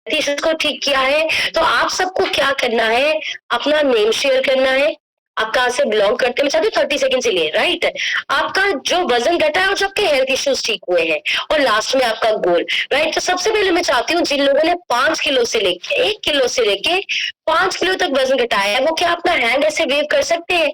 Issues को ठीक किया है। तो आप सबको क्या करना है, अपना नेम शेयर करना है, आप कहाँ से बिलोंग करते हैं, मैं चाहती हूँ 30 सेकंड से लिए, राइट। आपका जो वजन घटा है और जो आपके हेल्थ इश्यूज ठीक हुए हैं, और लास्ट में आपका गोल, राइट। तो सबसे पहले मैं चाहती हूँ जिन लोगों ने 5 किलो से लेके 1 किलो से लेके 5 किलो तक वजन घटाया है, वो क्या अपना हैंड ऐसे वेव कर सकते हैं?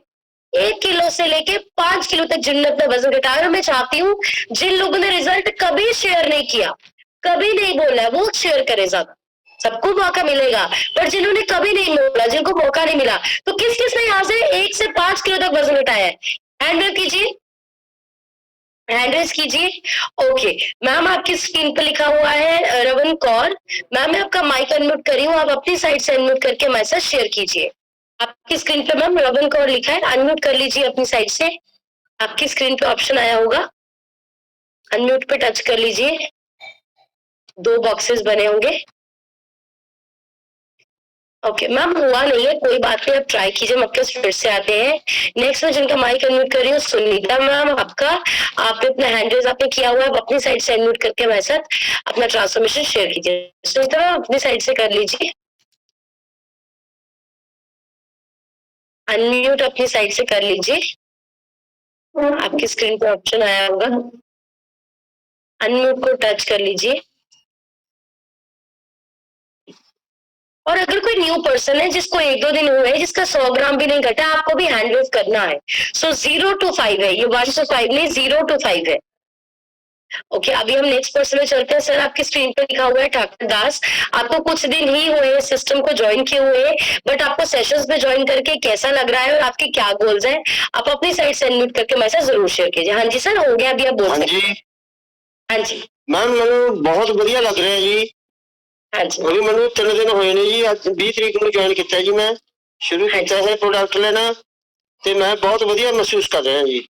1 किलो से लेके 5 किलो तक जिन्होंने अपना वजन घटाया। और मैं चाहती हूँ जिन लोगों ने रिजल्ट कभी शेयर नहीं किया, कभी नहीं बोला, वो शेयर करे ज्यादा। सबको मौका मिलेगा, पर जिन्होंने कभी नहीं बोला, जिनको मौका नहीं मिला, तो किस किस ने यहाँ से 1 से 5 किलो तक वजन घटाया है? हैंड रेज कीजिए, हैंड रेज कीजिए। ओके मैम, आपकी स्क्रीन पर लिखा हुआ है रवन कौर। मैम मैं आपका माइक अनम्यूट करी हूँ, आप अपनी साइड से अनम्यूट करके मैसेज शेयर कीजिए। आपकी स्क्रीन पे मैम रवन कौर लिखा है, अनम्यूट कर लीजिए अपनी साइड से। आपकी स्क्रीन पे ऑप्शन आया होगा, अनम्यूट पे टच कर लीजिए, 2 बॉक्सेस बने होंगे। ओके मैम, हुआ नहीं है, कोई बात नहीं, आप ट्राई कीजिए, हम आपके फिर से आते हैं। नेक्स्ट में जिनका माइक अनम्यूट कर रही हूँ, सुनीता मैम आपका, आपने अपना हैंड रेज आपने किया हुआ है, अपनी साइड से अनम्यूट करके हमारे साथ अपना ट्रांसफॉर्मेशन शेयर कीजिए। सुनीता मैम अपनी साइड से कर लीजिए, अनम्यूट अपनी साइड से कर लीजिए। आपकी स्क्रीन पे ऑप्शन आया होगा, अनम्यूट को टच कर लीजिए। और अगर कोई न्यू पर्सन है जिसको 1-2 दिन हुए हैं, जिसका 100 ग्राम भी नहीं घटा, आपको भी हैंड रेज करना है। सो 0 to 5 है, ये 1 to 5 नहीं, 0 to 5 है। ओके अभी हम नेक्स्ट पर्सन में चलते हैं। सर आपकी स्क्रीन पे लिखा हुआ है ठाकुर दास, आपको कुछ दिन ही हुए सिस्टम को ज्वाइन किए हुए, बट आपको सेशंस में ज्वाइन करके कैसा लग रहा है और आपके क्या गोल्स हैं, आप अपनी साइड से अनम्यूट करके मैसेज जरूर शेयर कीजिए। हाँ जी सर, हो गया, अभी आप बोल सकते हैं। हाँ जी मैम, मैंने बहुत बढ़िया लग रहा है जी। हाँ जी, अभी मैंने 3 दिन हुए ने जी, ਅੱਜ 20 तरीक ਨੂੰ ज्वाइन किया जी, मैं शुरू किया है प्रोडक्ट लेना, ਤੇ मैं बहुत बढ़िया महसूस कर रहा जी।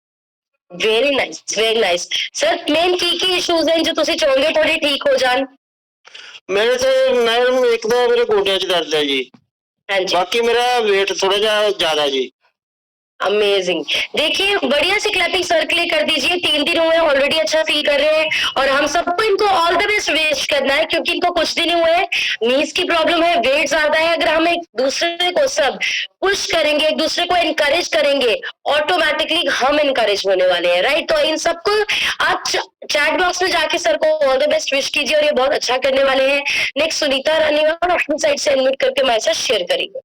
Very nice, very nice. Sir main की इश्यूज हैं जो ਤੁਸੀਂ ਚਾਹੁੰਦੇ ਥੋੜੇ ਠੀਕ ਹੋ ਜਾਣ? मेरे तो मैडम एक तो मेरे गोड्या च दर्द है जी, हाँ जी, बाकी मेरा वेट थोड़ा ज्यादा जी। अमेजिंग। देखिए बढ़िया सी क्लैपिंग सर के लिए कर दीजिए, 3 दिन हुए ऑलरेडी अच्छा फील कर रहे हैं, और हम सबको इनको ऑल द बेस्ट विश करना है, क्योंकि इनको कुछ दिन ही हुए हैं, नीज की प्रॉब्लम है, वेट ज्यादा है। अगर हम एक दूसरे को सब पुश करेंगे, एक दूसरे को इनकरेज करेंगे, ऑटोमेटिकली हम इनकरेज होने वाले हैं, राइट। तो इन सबको आप चैट बॉक्स में जाके सर को ऑल द बेस्ट विश कीजिए, और ये बहुत अच्छा करने वाले हैं। नेक्स्ट सुनीता रानी और अपनी साइड से अनम्यूट करके मैसेज शेयर करिए।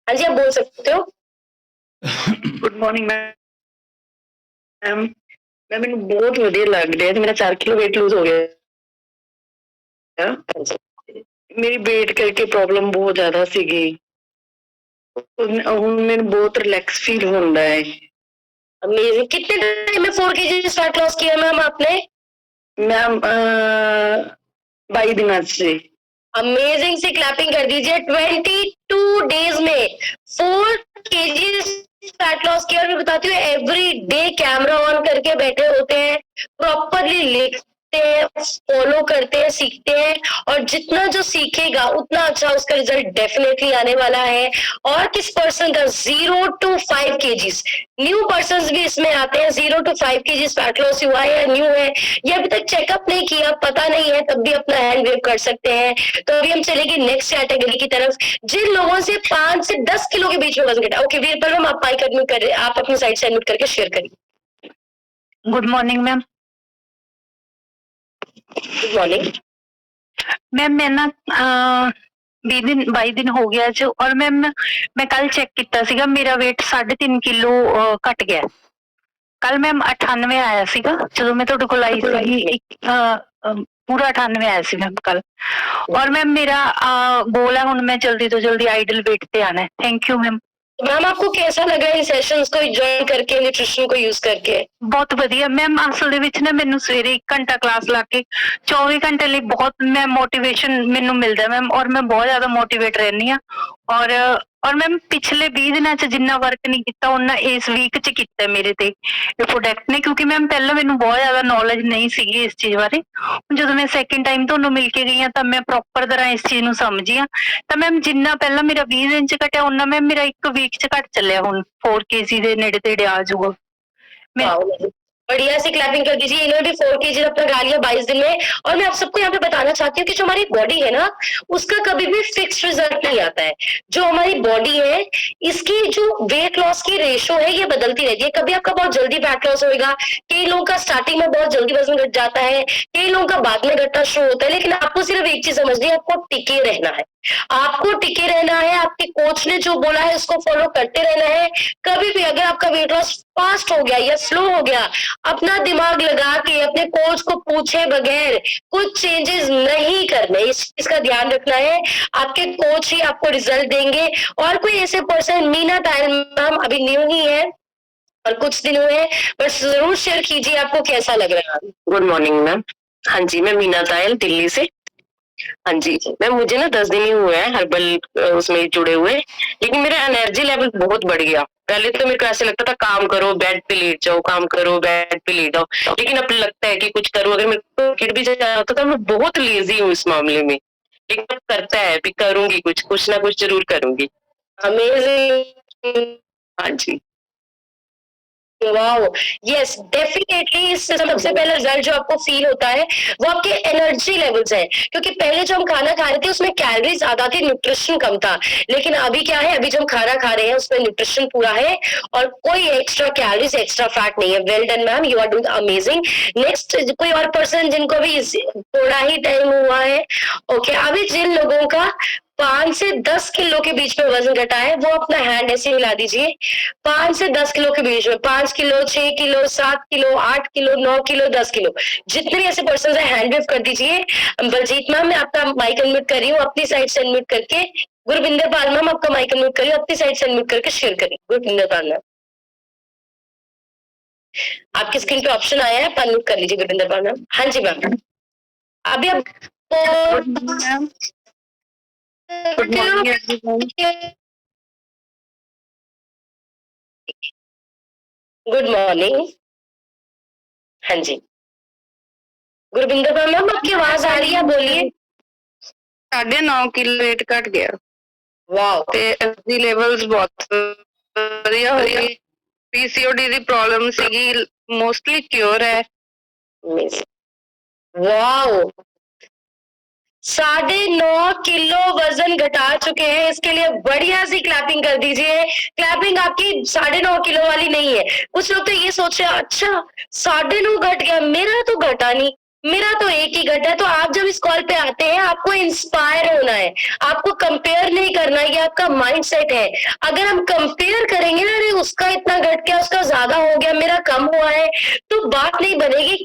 हाँ जी, आप बोल सकते हो। गुड मॉर्निंग मैम, मैंने बहुत वधिया लग रहा है, मेरा 4 किलो वेट लूज हो गया। मेरी वेट करके प्रॉब्लम बहुत ज्यादा सीगी, ਹੁਣ ਮੈਨੂੰ बहुत रिलैक्स फील होता है। अमेजिंग। कितने टाइम में 4 kg फैट लॉस किया मैम आपने? मैम 22 दिन से। अमेजिंग सी क्लैपिंग कर दीजिए। 22 डेज में 4 kg फैट लॉस किया। और मैं बताती हूँ एवरी डे कैमरा ऑन करके बैठे होते हैं, प्रॉपरली लिखते हैं, फॉलो करते हैं, सीखते हैं, और जितना जो सीखेगा उतना अच्छा उसका रिजल्ट डेफिनेटली आने वाला है। और किस पर्सन का 0 to 5 kg, न्यू पर्सन भी इसमें आते हैं। 0 to 5 kg फैट लॉस हुआ है या न्यू है, या अभी तक चेकअप नहीं किया, पता नहीं है, तब भी अपना हैंड वेव कर सकते हैं। तो अभी हम चलेंगे नेक्स्ट कैटेगरी की तरफ, जिन लोगों से 5 से 10 किलो के बीच में वजन घटा। ओके वीरपाल मैम, आप माइक अनम्यूट कर रहे हैं, आप अपनी साइड से अनम्यूट करके शेयर करिए। Good morning ma'am. Good morning ma'am, मैं ना 22 दिन हो गया जो, और मैम मैं कल चेक किया सीगा, मेरा वेट 3.5 किलो घट गया। कल मैम 98 आया सीगा जो मैं तुहाडे कोल आई सी, पूरा 98 आया सी मैम कल। और मैम मेरा गोल है हुण मैं जल्दी तो जल्दी आइडल वेट पे आना है। Thank you ma'am. मैम आपको कैसा लगा इन सेशंस को ज्वाइन करके, न्यूट्रिशन को यूज करके? बहुत बढ़िया मैम। असल दे विच ना मैनू सवेरे 1 घंटा क्लास ला के 24 घंटे लिए बहुत मैं मोटिवेशन मैनू मिलता मैम, और मैं बहुत ज्यादा मोटिवेट रहनी हाँ। और मैम पिछले 20 दिनों च जिन्ना वर्क नहीं किया उन्ना इस वीक च किया मेरे ते ये प्रोडक्ट ने, क्योंकि मैम पहले मैनू बहुत ज्यादा नॉलेज नहीं सी इस चीज बारे। जो मैं सैकेंड टाइम तुहानू मिल के गई हाँ तो मैं प्रॉपर तरह इस चीज नू समझी हाँ। तो मैम जिन्ना पहला मेरा 20 दिन च घटिया उन्ना मैम मेरा 1 वीक च घट चलिया, हुण 4 kg दे नेड़े तेड़े आ जाऊगा। बढ़िया सी क्लैपिंग कर दीजिए। इन्होंने भी 4 kg अपना गा लिया 22 दिन में। और मैं आप सबको यहाँ पे बताना चाहती हूँ कि जो हमारी बॉडी है ना, उसका कभी भी फिक्स रिजल्ट नहीं आता है। जो हमारी बॉडी है, इसकी जो वेट लॉस की रेशो है, ये बदलती रहती है। कभी आपका बहुत जल्दी फैट लॉस होगा, कई लोगों का स्टार्टिंग में बहुत जल्दी वजन घट जाता है, कई लोगों का बाद में घटना शुरू होता है। लेकिन आपको सिर्फ एक चीज समझनी है, आपको टिके रहना है। आपको टिके रहना है, आपके कोच ने जो बोला है उसको फॉलो करते रहना है। कभी भी अगर आपका वेट लॉस फास्ट हो गया या स्लो हो गया, अपना दिमाग लगा के अपने कोच को पूछे बगैर कुछ चेंजेस नहीं करने, इस चीज का ध्यान रखना है। आपके कोच ही आपको रिजल्ट देंगे। और कोई ऐसे पर्सन, मीना टाइम मैम अभी न्यू ही है और कुछ दिन हुए हैं, बस जरूर शेयर कीजिए आपको कैसा लग रहा है। Good morning ma'am. हाँ जी, मैं मीना तायल दिल्ली से। हाँ जी मैम, मुझे ना 10 दिन ही हुए हैं हर्बल उसमें जुड़े हुए, लेकिन मेरा एनर्जी लेवल बहुत बढ़ गया। पहले तो मेरे को ऐसे लगता था काम करो बेड पे लेट जाओ, काम करो बेड पे लेट जाओ, लेकिन अब लगता है कि कुछ करूँ। अगर मेरे को गिर भी जाता था तो मैं बहुत लेजी हूँ इस मामले में, लेकिन अब करता है भी करूंगी, कुछ ना कुछ जरूर करूंगी। अमेजिंग। हाँ जी। Wow, yes definitely. इससे सबसे पहला रिजल्ट जो आपको फील होता है वो आपके एनर्जी लेवल्स है। क्योंकि पहले जो हम खाना खा रहे थे उसमें कैलोरी ज्यादा थी, न्यूट्रिशन कम था। लेकिन अभी क्या है, अभी जो हम खाना खा रहे हैं उसमें न्यूट्रिशन पूरा है और कोई एक्स्ट्रा कैलोरीज एक्स्ट्रा फैट नहीं है। Well done ma'am, you are doing amazing. Next कोई और पर्सन जिनको भी थोड़ा ही टाइम हुआ है, ओके, अभी जिन लोगों का 5 से 10 किलो के बीच में वजन घटा है वो अपना हैंड ऐसे हिला दीजिए। 5 से 10 किलो के बीच में, 5 kilo, 6 kilo, 7 kilo, 8 kilo, 9 kilo, 10 kilo, जितने भी ऐसे पर्सन है हैंड वेव कर दीजिए। बलजीत मैम, मैं आपका माइक अनम्यूट कर रही हूँ, अपनी साइड से अनम्यूट करके। गुरविंदर पाल मैम, आपका माइक अनम्यूट करिए, अपनी साइड से अनम्यूट करके शेयर करिए। गुरविंदर पाल मैम, आपकी स्क्रीन पे ऑप्शन आया है, अनम्यूट कर लीजिए गुरविंदर पाल मैम। हाँ जी मैम, अभी आप good morning everyone. Good morning. हाँ जी गुरविंदर पाल मैम, आपकी आवाज आ रही है, बोलिए। 9.5 किलो वेट घट गया वाओ, ਤੇ એનર્ਜੀ ਲੈਵਲਸ ਬਹੁਤ ਵਧੀਆ ਹੋ ਗਏ। ਪੀਸੀਓਡੀ ਦੀ ਪ੍ਰੋਬਲਮ ਸੀਗੀ, ਮੋਸਟਲੀ ਕਿਉਰ ਹੈ। वाओ, 9.5 किलो वजन घटा चुके हैं। इसके लिए बढ़िया सी क्लैपिंग कर दीजिए। क्लैपिंग आपकी 9.5 किलो वाली नहीं है। कुछ लोग तो ये सोच रहे हैं, अच्छा 9.5 घट गया, मेरा तो घटा नहीं, मेरा तो एक ही घटा है। तो आप जब इस कॉल पे आते हैं, आपको इंस्पायर होना है, आपको कंपेयर नहीं करना है। ये आपका माइंडसेट है। अगर हम कंपेयर करेंगे ना, अरे उसका इतना घट गया, उसका ज्यादा हो गया, मेरा कम हुआ है, तो बात नहीं बनेगी।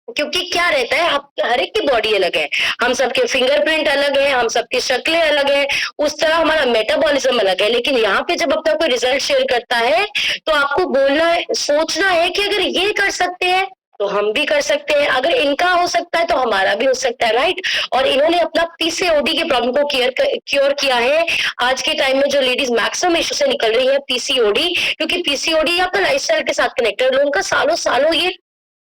क्योंकि क्या रहता है, आप हर एक की बॉडी अलग है, हम सबके फिंगरप्रिंट अलग है, हम सबकी शक्लें अलग है, उस तरह हमारा मेटाबॉलिज्म अलग है। लेकिन यहाँ पे जब अपना कोई रिजल्ट शेयर करता है तो आपको बोलना है, सोचना है कि अगर ये कर सकते हैं तो हम भी कर सकते हैं, अगर इनका हो सकता है तो हमारा भी हो सकता है, राइट। और इन्होंने अपना पीसीओडी के प्रॉब्लम को क्योर किया है। आज के टाइम में जो लेडीज मैक्सिमम इशू से निकल रही है पीसीओडी, क्योंकि पीसीओडी आपका लाइफस्टाइल के साथ कनेक्टेड, लोगों का सालों सालों ये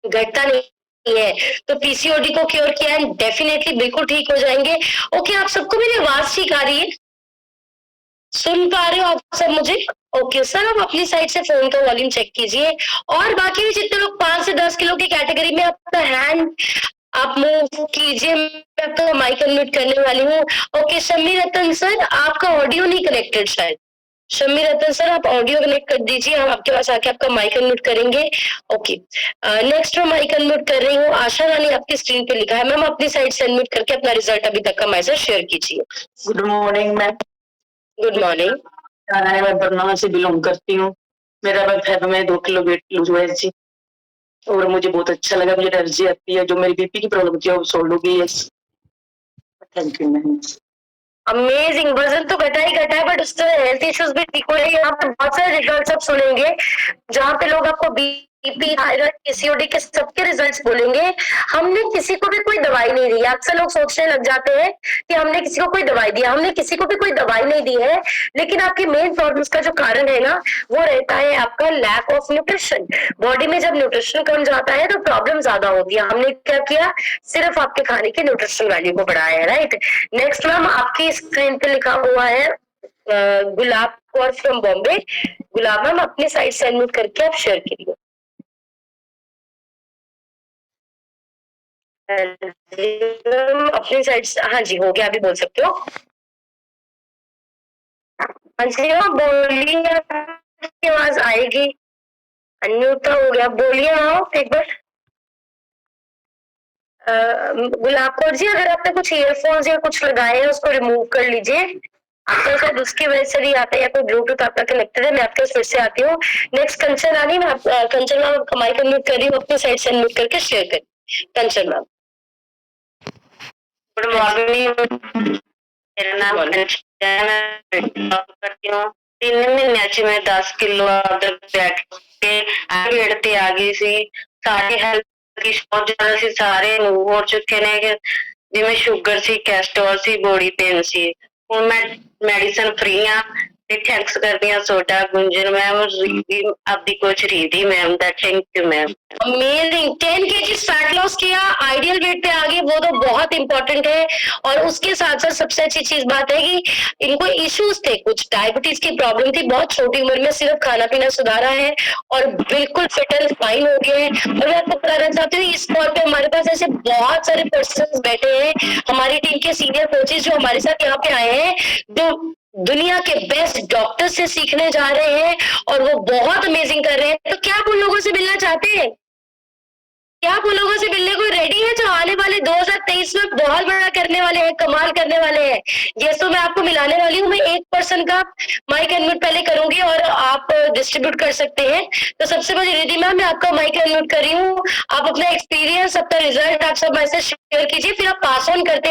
घटता नहीं है। तो पीसीओडी को क्योर किया है, डेफिनेटली बिल्कुल ठीक हो जाएंगे। ओके, आप सबको मेरी आवाज ठीक आ रही है, सुन पा रहे हो आप सब मुझे? ओके सर, आप अपनी साइड से फोन का वॉल्यूम चेक कीजिए। और बाकी भी जितने लोग 5 से 10 किलो की कैटेगरी में, अपना हैंड आप मूव कीजिए। मैं आपका माइक अनम्यूट करने वाली हूँ। ओके, शम्मी रतन सर, आपका ऑडियो नहीं कनेक्टेड शायद। शम्मी रतन सर, आप ऑडियो कनेक्ट कर दीजिए, हम आपके पास आके आपका माइक अनम्यूट करेंगे। ओके, नेक्स्ट मैं माइक अनम्यूट कर रही हूँ। आशा रानी आपकी स्क्रीन पे लिखा है, मैम अपनी साइड से अनम्यूट करके अपना रिजल्ट अभी तक का मैसेज शेयर कीजिए। Good morning ma'am. Good morning. मैं बरनाला से बिलोंग करती हूँ। मेरा फेब में 2 किलो वेट लूज हुआ है जी, और मुझे बहुत अच्छा लगा। मुझे एनर्जी आती है, जो मेरी बीपी की प्रॉब्लम थी वो सॉल्व हो गई है। Thank you ma'am. अमेजिंग, वजन तो घटा ही घटा है, बट उससे हेल्थ इश्यूज भी ठीक हो रहे हैं। यहाँ पे बहुत सारे रिजल्ट्स आप सुनेंगे जहाँ पे लोग आपको बीपी, थायराइड, पीसीओडी के सबके रिजल्ट्स बोलेंगे। हमने किसी को भी कोई दवाई नहीं दी। अक्सर लोग सोचने लग जाते हैं कि हमने किसी को कोई दवाई दी, हमने किसी को भी कोई दवाई नहीं दी है। लेकिन आपकी मेन प्रॉब्लम्स का जो कारण है ना, वो रहता है आपका लैक ऑफ न्यूट्रिशन। बॉडी में जब न्यूट्रिशन कम जाता है तो प्रॉब्लम ज्यादा होती है। हमने क्या किया, सिर्फ आपके खाने की न्यूट्रिशन वैल्यू को बढ़ाया है, राइट। नेक्स्ट मैम, आपकी स्क्रीन पे लिखा हुआ है गुलाब कौर फ्रॉम बॉम्बे। गुलाब मैम, अपनी साइड से अनम्यूट करके आप शेयर करिए। अपनी साइड से हाँ जी हो गया, अभी बोल सकते हो। हाँ जी हाँ बोलिए, आपकी आवाज आएगी। अनम्यूट तो हो गया, बोलिए आप एक बार। गुलाब कौर जी, अगर आपने कुछ ईयरफोन्स या कुछ लगाए हैं उसको रिमूव कर लीजिए। आपको शायद उसकी वजह से नहीं आता, या कोई ब्लूटूथ आपका कनेक्टेड है। मैं आपके फिर से आती हूँ। नेक्स्ट कंचन रानी, मैं कंचन मैम आपका माइक अनम्यूट कर रही हूँ, अपनी साइड से अनम्यूट करके शेयर करिए। कंचन मैम। गुड मॉर्निंग, मेरा नाम कंचन है, मैं करती हूँ। 3 महीने च मैं 10 किलो बैठ के वेट ते आ गई सी। सारे हेल्थ की बहुत ज्यादा सी, सारे मूव हो चुके ने, जिवें शुगर सी, कैस्ट्रोल सी, बॉडी पेन सी। हुण मैं मेडिसिन फ्री हाँ। थैंक्स करती हूँ सोडा गुंजन मैम और आपकी कोच रीति मैम दा। Thank you ma'am. Amazing, 10 kg fat loss किया, आइडियल वेट पे आ गए, वो तो बहुत इंपॉर्टेंट है। और उसके साथ साथ सबसे अच्छी चीज बात है कि इनको इश्यूज थे, कुछ डायबिटीज की प्रॉब्लम थी, बहुत छोटी उम्र में सिर्फ खाना पीना सुधारा है और बिल्कुल फिट एंड फाइन हो गए हैं। और मैं आपको बताना चाहती हूँ, इस कॉल पे हमारे पास ऐसे बहुत सारे पर्सन बैठे हैं, हमारी टीम के सीनियर कोचेज जो हमारे साथ यहाँ पे आए हैं, जो दुनिया के बेस्ट डॉक्टर से सीखने जा रहे हैं और वो बहुत अमेजिंग कर रहे हैं। तो क्या आप उन लोगों से मिलना चाहते हैं? क्या आप उन लोगों से मिलने को रेडी है जो आने वाले 2023 में बहुत बड़ा करने वाले हैं, कमाल करने वाले हैं? ये तो मैं आपको मिलाने वाली हूँ। मैं एक पर्सन का माइक अनम्यूट पहले करूंगी और आप डिस्ट्रीब्यूट कर सकते हैं। तो सबसे पहले रिद्धि मैम, मैं आपका माइक अनम्यूट कर रही हूँ। आप अपना एक्सपीरियंस, अपना रिजल्ट आप सब मैसेज शेयर कीजिए, फिर आप पास ऑन करते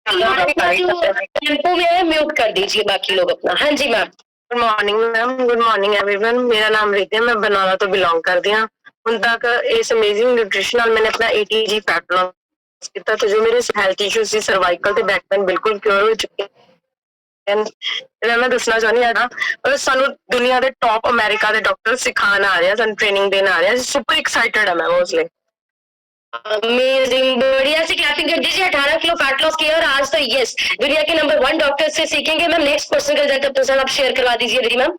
टेम्पो में है, म्यूट कर दीजिए बाकी लोग अपना। हाँ जी ma'am. Good morning ma'am, good morning everyone. मेरा नाम रिद्धि है, मैं बरनाला तो बिलोंग करती हूँ। ਹੁਣ तक इस अमेजिंग न्यूट्रिशन ਨਾਲ मैंने अपना 80 kg फैट लॉस किया। तो जो मेरे हेल्थ इश्यूज ਸੀ, सर्वाइकल ਤੇ बैक पेन बिल्कुल क्योर हो चुके हैं। मैं दसना चाहनी है ना, और सानू दुनिया के टॉप अमेरिका के डॉक्टर सिखाने आ रहे हैं, सानू ट्रेनिंग देने आ रहे हैं। सुपर एक्साइटेड है मैं उसलिए। अमेजिंग, बढ़िया से क्लैपिंग कर दीजिए। 18 किलो फैट लॉस किया और आज तो यस दुनिया के नंबर 1 डॉक्टर से सीखेंगे। मैम नेक्स्ट पर्सन का रिजल्ट अपने साथ आप शेयर करवा दीजिए। रिद्धि मैम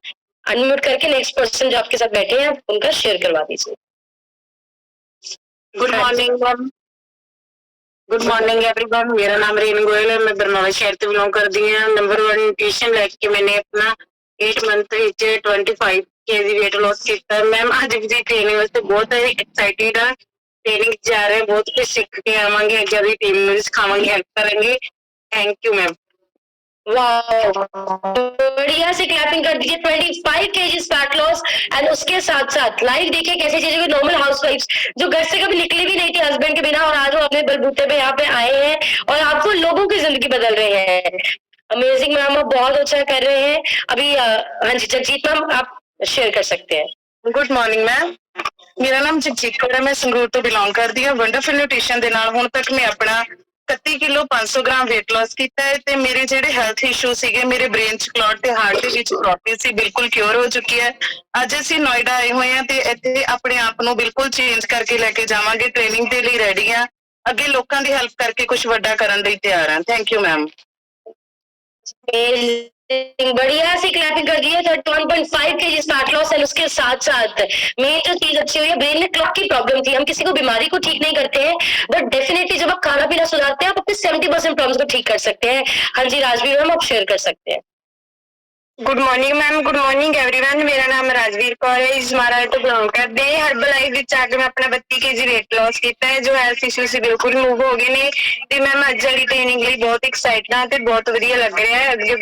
अनम्यूट करके नेक्स्ट पर्सन जो आपके साथ बैठे हैं उनका शेयर करवा दीजिए। Good morning ma'am, good morning everyone. मेरा नाम रेन गोयल है, मैं बरनाला शहर से बिलोंग करती हूँ। नंबर 1 न्यूट्रिशन लेके मैंने अपना 8 मंथ 25 kg वेट लॉस किया। मैम आज भी ट्रेनिंग वास्ते बहुत एक्साइटेड है। ट्रेनिंग जा रहे हैं, बहुत कुछ सीख के आवांगे, अगे भी टीम में सिखावांगे, हेल्प करेंगे। Thank you ma'am. वाह, बढ़िया से क्लैपिंग कर दीजिए। 25 kg फैट लॉस एंड उसके साथ साथ लाइफ देखिए कैसे चीजें, नॉर्मल हाउसवाइफ्स जो घर से कभी निकली भी नहीं थी हस्बैंड के बिना, और आज वो अपने बलबूते पे यहाँ पे आए हैं और आपको लोगों की जिंदगी बदल रहे हैं। अमेजिंग मैम, आप बहुत अच्छा कर रहे हैं। अभी हाँ जी जगजीत मैम आप शेयर कर सकते हैं। गुड मॉर्निंग मैम, मेरा नाम जगजीत कौर है, मैं संगरूर तो बिलोंग करती हूँ। वंडरफुल न्यूट्रिशन ਦੇ ਨਾਲ ਹੁਣ ਤੱਕ ਮੈਂ ਆਪਣਾ 31 किलो 500 ग्राम वेट लॉस किया है। ਤੇ ਮੇਰੇ ਜਿਹੜੇ ਹੈਲਥ ਇਸ਼ੂ ਸੀਗੇ, ਮੇਰੇ ਬ੍ਰੇਨ ਚ ਕਲੌਟ ਤੇ ਹਾਰਟ ਦੇ ਵਿੱਚ ਪ੍ਰੋਬਲਮ ਸੀ, ਬਿਲਕੁਲ ਕਿਉਰ ਹੋ ਚੁੱਕੀ ਹੈ। ਅੱਜ ਅਸੀਂ ਨੋਇਡਾ ਆਏ ਹੋਏ ਹਾਂ ਤੇ ਇੱਥੇ ਆਪਣੇ ਆਪ ਨੂੰ ਬਿਲਕੁਲ ਚੇਂਜ ਕਰਕੇ ਲੈ ਕੇ ਜਾਵਾਂਗੇ। ਟ੍ਰੇਨਿੰਗ ਦੇ ਲਈ ਰੈਡੀ ਹਾਂ, ਅੱਗੇ ਲੋਕਾਂ ਦੀ ਹੈਲਪ ਕਰਕੇ ਕੁਝ ਵੱਡਾ ਕਰਨ ਲਈ ਤਿਆਰ ਹਾਂ। Thank you ma'am. बढ़िया से क्लैपिंग कर दी है। 31.5 kg फैट लॉस एंड उसके साथ साथ मेन जो चीज अच्छी हुई है, ब्रेन में क्लॉक की प्रॉब्लम थी। हम किसी को बीमारी को ठीक नहीं करते हैं, बट डेफिनेटली जब आप खाना पीना सुधारते हैं आप अपने 70% प्रॉब्लम्स को ठीक कर सकते हैं। हाँ जी राजवीर मैम आप शेयर कर सकते हैं। Good morning ma'am, good morning everyone. मेरा नाम राजवीर कौर है, इस महाराज तो बिलोंग करते हैं। हर्बलाइफ विच आके मैं अपना 32 kg वेट लॉस किया है। जो हेल्थ इशू से बिल्कुल मूव हो गए ने ते मैम अज वाली ट्रेनिंग ਲਈ बहुत एक्साइटेड हाँ, ਤੇ बहुत ਵਧੀਆ ਲੱਗ ਰਿਹਾ है। ਅੱਗੇ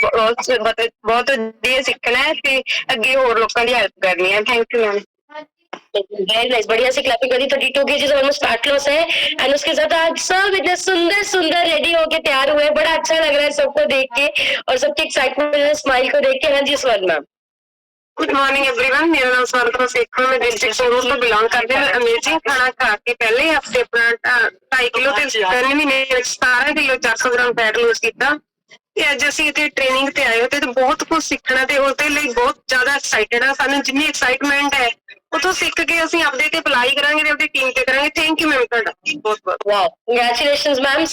बहुत ਵਧੀਆ सीखना है ਤੇ ਅੱਗੇ ਹੋਰ ਲੋਕਾਂ ਦੀ हेल्प करनी है। Thank you ma'am. Very nice, बढ़िया से क्लैपिंग करी। 32 kg ऑलमोस्ट फैट लॉस है एंड उसके साथ आज सब इतने सुंदर सुंदर रेडी होके तैयार हुए। बड़ा अच्छा लग रहा है सबको देख के और सबके एक्साइटमेंट स्माइल को देख के। हाँ जी स्वर्ण मैम। गुड मॉर्निंग एवरीवन, मेरा नाम स्वर्ण शेख है, मैं डिस्ट्रिक्ट संगरूर तो बिलोंग करती हूँ। अमेजिंग खाना खा के पहले हफ्ते अपना 2.5 किलो 17 किलो 400 ग्राम फैट लूज किया ਤੇ ਅੱਜ ਅਸੀਂ ਇੱਥੇ ਟ੍ਰੇਨਿੰਗ ਤੇ ਆਏ ਹੋ ਤੇ ਬਹੁਤ ਕੁਝ ਸਿੱਖਣਾ ਤੇ ਉਹਦੇ ਲਈ ਬਹੁਤ ਜ਼ਿਆਦਾ ਐਕਸਾਈਟਡ ਆ। ਸਾਨੂੰ ਜਿੰਨੀ ਐਕਸਾਈਟਮੈਂਟ ਹੈ ਉਥੋਂ ਸਿੱਖ ਕੇ ਅਸੀਂ ਆਪਦੇ ਤੇ ਅਪਲਾਈ ਕਰਾਂਗੇ ਤੇ ਆਪਣੀ ਟੀਮ ਤੇ ਕਰਾਂਗੇ। ਥੈਂਕ यू मैम ਤੁਹਾਡਾ बहुत बहुत। वाह, कंग्रेचुलेशन मैम।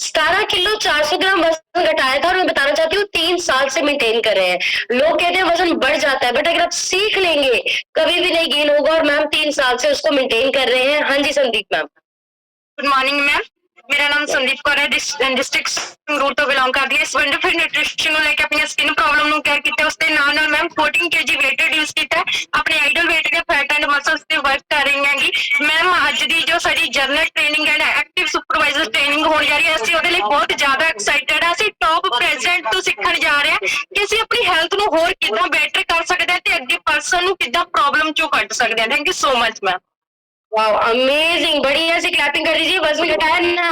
17 किलो 400 ग्राम वजन घटाया था और मैं बताना चाहती हूँ 3 साल से मेंटेन कर रहे हैं। लोग कहते हैं वजन बढ़ जाता है, बट अगर आप सीख लेंगे कभी भी नहीं गेन होगा, और मैम 3 साल से उसको मेंटेन कर रहे हैं। हाँ जी Sandeep ma'am. Good morning ma'am, मेरा नाम संदीप कौर है, डिस्ट्रिक्ट संगरूर तो बिलोंग करती है। इस वंडरफुल न्यूट्रिशन ਨੂੰ ਲੈ ਕੇ ਆਪਣੀ ਸਕਿਨ ਪ੍ਰੋਬਲਮ ਨੂੰ ਕੇਅਰ ਕੀਤਾ, ਉਸ ਦੇ ਨਾਲ ਨਾਲ ਮੈਮ 14 kg weight reduce ਕੀਤਾ, ਆਪਣੇ ਆਈਡਲ weight ਦੇ ਫੈਟ ਐਂਡ ਮਸਲਸ ਤੇ ਵਰਕ ਕਰ ਰਹੀ ਹੈਗੀ ਮੈਮ। ਅੱਜ ਦੀ ਜੋ ਸਾਡੀ general training and active supervisor training ਹੋਣ ਜਾ ਰਹੀ ਹੈ, ਅਸੀਂ ਉਹਦੇ ਲਈ ਬਹੁਤ ਜ਼ਿਆਦਾ ਐਕਸਾਈਟਡ ਹਾਂ। ਅਸੀਂ ਟੌਪ ਪ੍ਰੈਜ਼ੀਡੈਂਟ ਤੋਂ ਸਿੱਖਣ ਜਾ ਰਹੇ ਹਾਂ ਕਿ ਅਸੀਂ ਆਪਣੀ ਹੈਲਥ ਨੂੰ ਹੋਰ ਕਿੱਦਾਂ ਬੈਟਰ ਕਰ ਸਕਦੇ ਹਾਂ ਤੇ ਅੱਗੇ ਪਰਸਨ ਨੂੰ ਕਿੱਦਾਂ ਪ੍ਰੋਬਲਮ ਚੋਂ ਕੱਢ ਸਕਦੇ ਹਾਂ। Thank you so much ma'am. वाह, अमेजिंग। बढ़िया से क्लैपिंग कर दीजिए। वजन घटाया ना,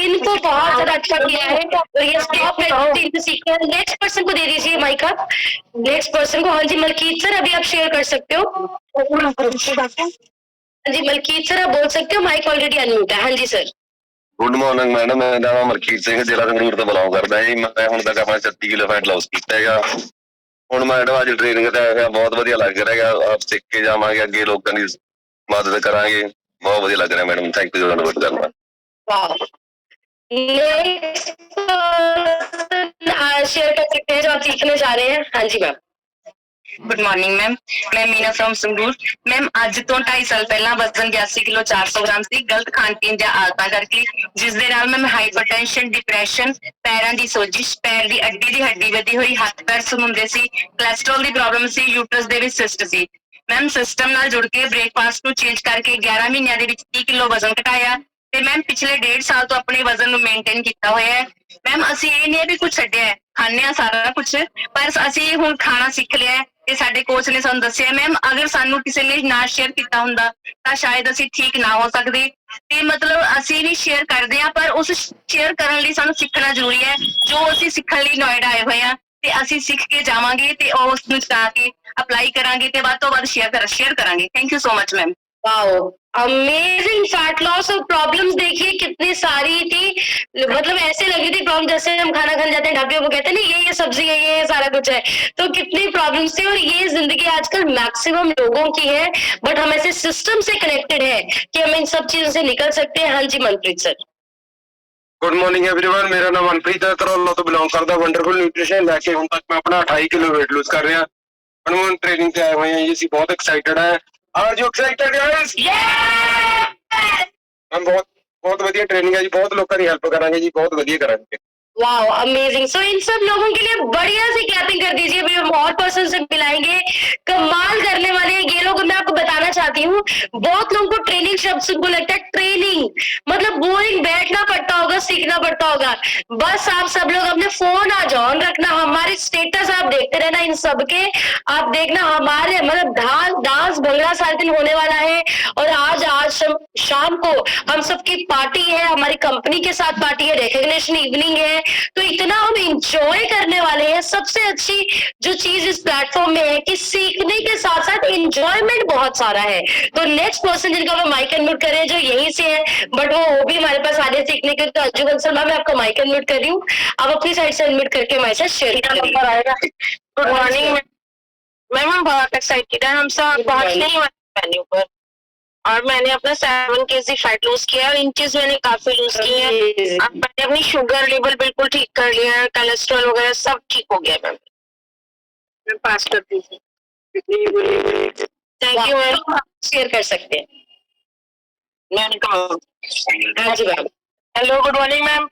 इनको बहुत ज्यादा अच्छा किया है। और ये स्टॉप सीखे हैं। नेक्स्ट पर्सन को दे दीजिए माइक आप, नेक्स्ट पर्सन को। हाँ जी मलकीत सर, अभी आप शेयर कर सकते हो। हाँ जी मलकीत सर, आप बोल सकते हो, माइक ऑलरेडी अनम्यूट है। हाँ जी सर। ਗੁੱਡ ਮਾਰਨਿੰਗ ਮੈਡਮ, ਮੇਰਾ ਨਾਮ ਮਲਕੀਤ ਸਿੰਘ, ਜ਼ਿਲ੍ਹਾ ਸੰਗਰੂਰ ਤੋਂ ਬਿਲੋਂਗ ਕਰਦਾ ਜੀ। ਮੈਂ ਹੁਣ ਤੱਕ ਆਪਣਾ 36 ਕਿਲੋ ਫੈਟ ਲੌਸ ਕੀਤਾ ਹੈਗਾ। ਹੁਣ ਮੈਡਮ ਅੱਜ ਟ੍ਰੇਨਿੰਗ ਤੇ ਆਇਆ, ਬਹੁਤ ਵਧੀਆ ਲੱਗ ਰਿਹਾ ਹੈਗਾ। ਆਪ ਸਿੱਖ ਕੇ ਜਾਵਾਂਗੇ, ਅੱਗੇ ਲੋਕਾਂ ਦੀ ਮਦਦ ਕਰਾਂਗੇ। ਬਹੁਤ ਵਧੀਆ ਲੱਗ ਰਿਹਾ ਮੈਡਮ, थैंक यू धन्यवाद करना। शेयर कर सकते हैं जो आप सीखने जा रहे हैं। हाँ जी मैम। गुड मॉर्निंग मैम, मैं मीना फ्रॉम संगरूर। मैम ਅੱਜ ਤੋਂ 2.5 ਸਾਲ ਪਹਿਲਾਂ ਵਜ਼ਨ 82 ਕਿਲੋ 400 ਗ੍ਰਾਮ ਸੀ, ਗਲਤ ਖਾਣ ਪੀਣ ਜਾਂ ਆਦਤਾਂ ਕਰਕੇ, ਜਿਸ ਦੇ ਨਾਲ ਮੈਮ ਹਾਈਪਰਟੈਂਸ਼ਨ, ਡਿਪਰੈਸ਼ਨ, ਪੈਰਾਂ ਦੀ ਸੋਜਿਸ਼, ਪੈਰ ਦੀ ਅੱਡੀ ਦੀ ਹੱਡੀ ਵਧੀ ਹੋਈ, ਹੱਥ ਪੈਰ ਸੁੰਨਦੇ ਸੀ, ਕੋਲੇਸਟ੍ਰੋਲ ਦੀ ਪ੍ਰੋਬਲਮ ਸੀ, ਯੂਟਰਸ ਦੇ ਵਿੱਚ ਸਿਸਟ ਸੀ। ਮੈਮ ਸਿਸਟਮ ਨਾਲ ਜੁੜ ਕੇ ਬ੍ਰੇਕਫਾਸਟ ਨੂੰ ਚੇਂਜ ਕਰਕੇ 11 ਮਹੀਨਿਆਂ ਦੇ ਵਿੱਚ 30 ਕਿਲੋ ਵਜ਼ਨ ਘਟਾਇਆ ਤੇ ਮੈਮ ਪਿਛਲੇ 1.5 ਸਾਲ ਤੋਂ ਆਪਣੇ ਵਜ਼ਨ ਨੂੰ ਮੇਨਟੇਨ ਕੀਤਾ ਹੋਇਆ ਹੈ। ਮੈਮ ਅਸੀਂ ਇਹ ਨਹੀਂ ਵੀ ਕੁਝ ਛੱਡਿਆ ਹੈ, ਖਾਂਦੇ ਹਾਂ ਸਾਰਾ ਕੁਝ, ਪਰ ਅਸੀਂ ਹੁਣ ਖਾਣਾ ਸਿੱਖ ਲਿਆ ਹੈ ਤੇ ਸਾਡੇ ਕੋਚ ਨੇ ਸਾਨੂੰ ਦੱਸਿਆ। ਮੈਮ ਅਗਰ ਸਾਨੂੰ ਕਿਸੇ ਨੇ ਨਾ ਸ਼ੇਅਰ ਕੀਤਾ ਹੁੰਦਾ ਤਾਂ ਸ਼ਾਇਦ ਅਸੀਂ ਠੀਕ ਨਾ ਹੋ ਸਕਦੇ, ਤੇ ਮਤਲਬ ਅਸੀਂ ਵੀ ਸ਼ੇਅਰ ਕਰਦੇ ਹਾਂ, ਪਰ ਉਸ ਸ਼ੇਅਰ ਕਰਨ ਲਈ ਸਾਨੂੰ ਸਿੱਖਣਾ ਜ਼ਰੂਰੀ ਹੈ। ਜੋ ਅਸੀਂ ਸਿੱਖਣ ਲਈ ਨੋਇਡਾ ਆਏ ਹੋਏ ਹਾਂ ਤੇ ਅਸੀਂ ਸਿੱਖ ਕੇ ਜਾਵਾਂਗੇ ਤੇ ਉਸ ਨੂੰ ਜਾ ਕੇ ਅਪਲਾਈ ਕਰਾਂਗੇ ਤੇ ਵੱਧ ਤੋਂ ਵੱਧ ਸ਼ੇਅਰ ਕਰਾਂਗੇ। Thank you so much ma'am. Wow, amazing. Fat loss और प्रॉब्लम्स देखिए कितनी सारी थी, मतलब ऐसे लग रही थी प्रॉब्लम जैसे हम खाना खाने जाते हैं ढाबे वो कहते हैं ना ये सब्जी है, ये सारा कुछ है, तो कितनी प्रॉब्लम्स थी। और ये जिंदगी आजकल मैक्सिमम लोगों की है, बट हम ऐसे सिस्टम से कनेक्टेड है कि हम इन सब चीजों से निकल सकते हैं। हाँ जी Manpreet sir. Good morning everyone, मेरा नाम मनप्रीत है, करौला तो बिलोंग करता। वंडरफुल न्यूट्रिशन लैके ਹੁਣ ਤੱਕ ਮੈਂ ਆਪਣਾ 28 ਕਿਲੋ weight lose ਕਰ ਰਿਹਾ। ਹੁਣ ਟ੍ਰੇਨਿੰਗ ਤੇ ਆਏ ਹੋਏ ਹਾਂ ਜੀ, ਅਸੀਂ ਬਹੁਤ ਐਕਸਾਈਟਡ ਹੈ। Are you excited guys? हम बहुत ਵਧੀਆ ट्रेनिंग है जी, बहुत लोगों की हेल्प करांगे जी, बहुत ਵਧੀਆ करांगे। Wow, amazing. सो इन सब लोगों के लिए बढ़िया सी क्लैपिंग कर दीजिए। अभी हम और पर्सन से मिलाएंगे, कमाल करने वाले हैं ये लोग। मैं आपको बताना चाहती हूँ, बहुत लोगों को ट्रेनिंग शब्द सुन को लगता है ट्रेनिंग मतलब बोरिंग, बैठना पड़ता होगा, सीखना पड़ता होगा। बस आप सब लोग अपने फोन ऑन रखना, हमारे स्टेटस आप देखते रहना इन सब के। आप देखना हमारे मतलब डांस भंगड़ा सारे दिन होने वाला है। और आज शाम को हम सबकी पार्टी है, हमारी कंपनी के साथ पार्टी है, रिकॉग्निशन इवनिंग है, तो इतना हम इंजॉय करने वाले हैं। सबसे अच्छी जो चीज इस प्लेटफॉर्म में है कि सीखने के साथ साथ इंजॉयमेंट बहुत सारा है। तो नेक्स्ट पर्सन जिनका मैं माइक अनम्यूट कर रहे हैं, जो यहीं से है बट वो भी हमारे पास आ रहे हैं सीखने के, तो अज्जू बंसल मैम मैं आपका माइक अनम्यूट कर रही हूँ, आप अपनी साइड से अनम्यूट करके हमारे साथ शेयर करिए। गुड मॉर्निंग मैम, हम बहुत एक्साइटेड हैं, हम सब पहुंचने ही वाले वेन्यू पर और मैंने अपना 7 kg फैट लूज किया और इंचेस मैंने काफी लूज किए हैं। मैंने अपनी शुगर लेवल बिल्कुल ठीक कर लिया है, कोलेस्ट्रॉल वगैरह सब ठीक हो गया मैम। मैं पास करती हूँ। Thank you ma'am. शेयर कर सकते हैं। मैंने कहा हाँ जी ma'am. Hello good morning ma'am.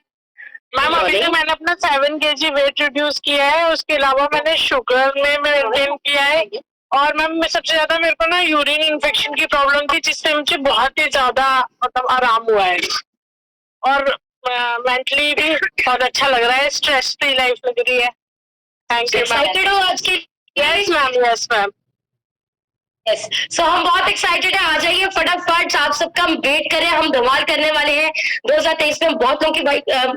Ma'am अभी तो मैंने अपना 7 kg वेट रिड्यूस किया है, उसके अलावा मैंने शुगर में मेंटेन किया है। और मैम सबसे ज्यादा मेरे को ना यूरिन इन्फेक्शन की प्रॉब्लम थी, जिससे मुझे बहुत ही ज्यादा मतलब आराम हुआ है और मेंटली भी बहुत अच्छा लग रहा है, स्ट्रेस फ्री लाइफ लग रही है। Thank you. एक्साइटेड हो आज की? Yes ma'am, yes ma'am. Yes, so हम बहुत एक्साइटेड है। आ जाइए फटाफट, आप सबका हम वेट करें, हम धमाल करने वाले हैं। 2023 में हम बहुत लोगों की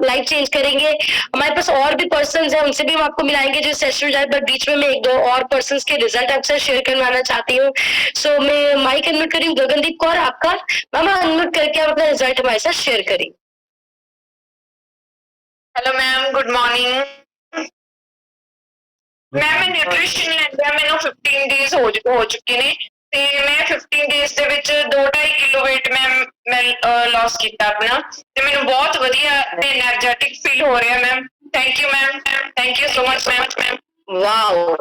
लाइफ चेंज करेंगे। हमारे पास और भी पर्संस हैं, उनसे भी हम आपको मिलाएंगे जो सेशन जाए, बट बीच में मैं 1-2 और पर्संस के रिजल्ट आपसे शेयर करवाना चाहती हूँ। सो मैं माइक अनम्यूट करी हूँ गगनदीप कौर आपका, मैम अनम्यूट करके आप अपना रिजल्ट हमारे साथ शेयर करें। Hello ma'am, good morning ma'am. मैं ਨਿਊਟ੍ਰੀਸ਼ਨ ਲੈਂਦਾ ਮੈਨੂੰ 15 ਡੇਜ਼ ਹੋ ਚੁੱਕੇ ਨੇ ਤੇ ਮੈਂ 15 ਡੇਜ਼ ਦੇ ਵਿੱਚ 2.5 ਕਿਲੋ weight ਮੈਂ ਲਾਸ ਕੀਤਾ ਆਪਣਾ ਤੇ ਮੈਨੂੰ ਬਹੁਤ ਵਧੀਆ ਤੇ એનર્ਜੈਟਿਕ ਫੀਲ ਹੋ ਰਿਹਾ ma'am. Thank you ma'am, thank you so much ma'am. Wow,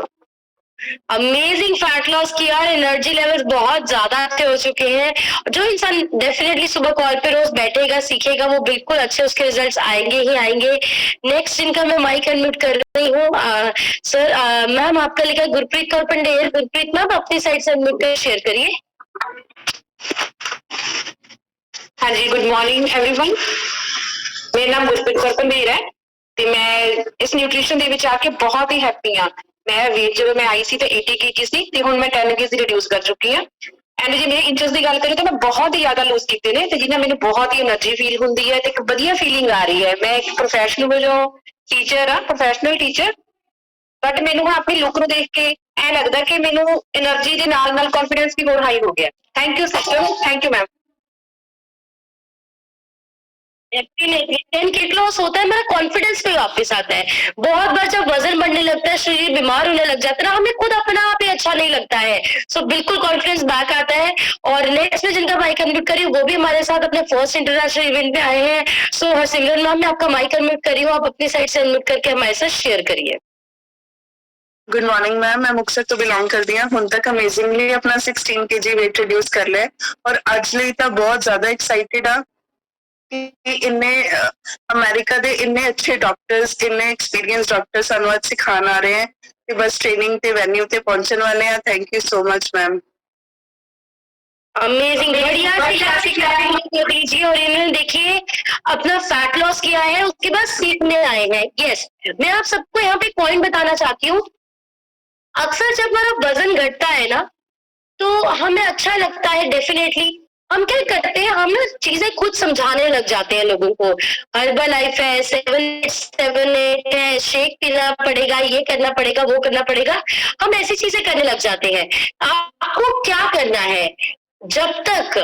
amazing fat loss किया, एनर्जी लेवल्स बहुत ज्यादा अच्छे हो चुके हैं। जो इंसान डेफिनेटली सुबह कॉल पे रोज बैठेगा सीखेगा वो बिल्कुल अच्छे उसके रिजल्ट्स आएंगे ही आएंगे। नेक्स्ट जिनका मैं माइक अनम्यूट कर रही हूँ सर, मैम आपका लिखा गुरप्रीत कौर पंडेर। गुरप्रीत मैम अपनी साइड से अनम्यूट कर शेयर करिए। हाँ जी, गुड मॉर्निंग एवरीवन। मेरा नाम गुरप्रीत कौर पंडेर है ਤੇ ਮੈਂ ਇਸ ਨਿਊਟ੍ਰੀਸ਼ਨ ਦੇ ਵਿੱਚ ਆ ਕੇ ਬਹੁਤ ਹੀ ਹੈਪੀ ਹਾਂ। ਮੈਂ weight ਜਦੋਂ ਮੈਂ ਆਈ ਸੀ ਤੇ 80 kg ਸੀ ਤੇ ਹੁਣ ਮੈਂ 10 kg ਰਿਡਿਊਸ ਕਰ ਚੁੱਕੀ ਹਾਂ। ਐਂਡ ਜੇ ਮੇਰੇ ਇੰਚਸ ਦੀ ਗੱਲ ਕਰੀਏ ਤਾਂ ਮੈਂ ਬਹੁਤ ਹੀ ਜ਼ਿਆਦਾ ਲੂਜ਼ ਕੀਤੇ ਨੇ ਤੇ ਜਿਹਨਾਂ ਮੈਨੂੰ ਬਹੁਤ ਹੀ એનર્ਜੀ ਫੀਲ ਹੁੰਦੀ ਹੈ ਤੇ ਇੱਕ ਵਧੀਆ ਫੀਲਿੰਗ ਆ ਰਹੀ ਹੈ। ਮੈਂ ਇੱਕ ਪ੍ਰੋਫੈਸ਼ਨਲ ਵਜੋਂ ਟੀਚਰ ਆ, ਪ੍ਰੋਫੈਸ਼ਨਲ ਟੀਚਰ, ਬਟ ਮੈਨੂੰ ਹੁਣ ਆਪਣੀ ਲੁੱਕ ਨੂੰ ਦੇਖ ਕੇ ਐ ਲੱਗਦਾ ਕਿ ਮੈਨੂੰ એનર્ਜੀ ਦੇ ਨਾਲ ਨਾਲ ਕੌਨਫੀਡੈਂਸ ਵੀ ਹੋਰ ਹਾਈ ਹੋ ਗਿਆ। Thank you sister, thank you ma'am. Definitely 10 kg loss होता है, मेरा कॉन्फिडेंस पे वापस आता है। बहुत बार जब वजन बढ़ने लगता है, शरीर बीमार होने लग जाता है ना, हमें खुद अपना आप ही अच्छा नहीं लगता है। सो बिल्कुल कॉन्फिडेंस बैक आता है। और नेक्स्ट में जिनका माइक अनम्यूट करी वो भी हमारे साथ अपने फर्स्ट इंटरनेशनल इवेंट पे आए हैं। सो हरसिमरन मैम, मैं आपका माइक अनम्यूट करी हूँ, आप अपनी साइड से अनम्यूट करके हमारे साथ शेयर करिए। गुड मॉर्निंग मैम, मैं मुक्तसर तो बिलोंग करती हूँ। हुण तक अमेजिंगली अपना 16 kg वेट रिड्यूस कर लिया और अज ਲਈ ਤਾਂ ਬਹੁਤ ਜ਼ਿਆਦਾ ਐਕਸਾਈਟਿਡ ਆ ਕਿ ਇੰਨੇ ਅਮਰੀਕਾ ਦੇ ਇੰਨੇ ਅੱਛੇ ਡਾਕਟਰਸ, ਇੰਨੇ ਐਕਸਪੀਰੀਅੰਸ ਡਾਕਟਰ ਸਾਨੂੰ ਅੱਜ ਸਿਖਾਉਣ ਆ ਰਹੇ ਹੈ ਤੇ ਬਸ ट्रेनिंग ਤੇ वेन्यू ਤੇ ਪਹੁੰਚਣ ਵਾਲੇ ਆ। Thank you so much ma'am. Amazing, बढ़िया सी क्लैपिंग दीजिए। और इन्होंने देखिए अपना फैट लॉस किया है, उसके बाद सीखने आए हैं। यस, मैं आप सबको यहाँ पे पॉइंट बताना चाहती हूँ। अक्सर जब हमारा वजन घटता है ना तो हमें अच्छा लगता है। डेफिनेटली हम क्या करते हैं, हम ना चीजें खुद समझाने लग जाते हैं लोगों को। हर्बल लाइफ है, 7-8 है, शेक पीना पड़ेगा, ये करना पड़ेगा, वो करना पड़ेगा, हम ऐसी चीजें करने लग जाते हैं। आपको क्या करना है, जब तक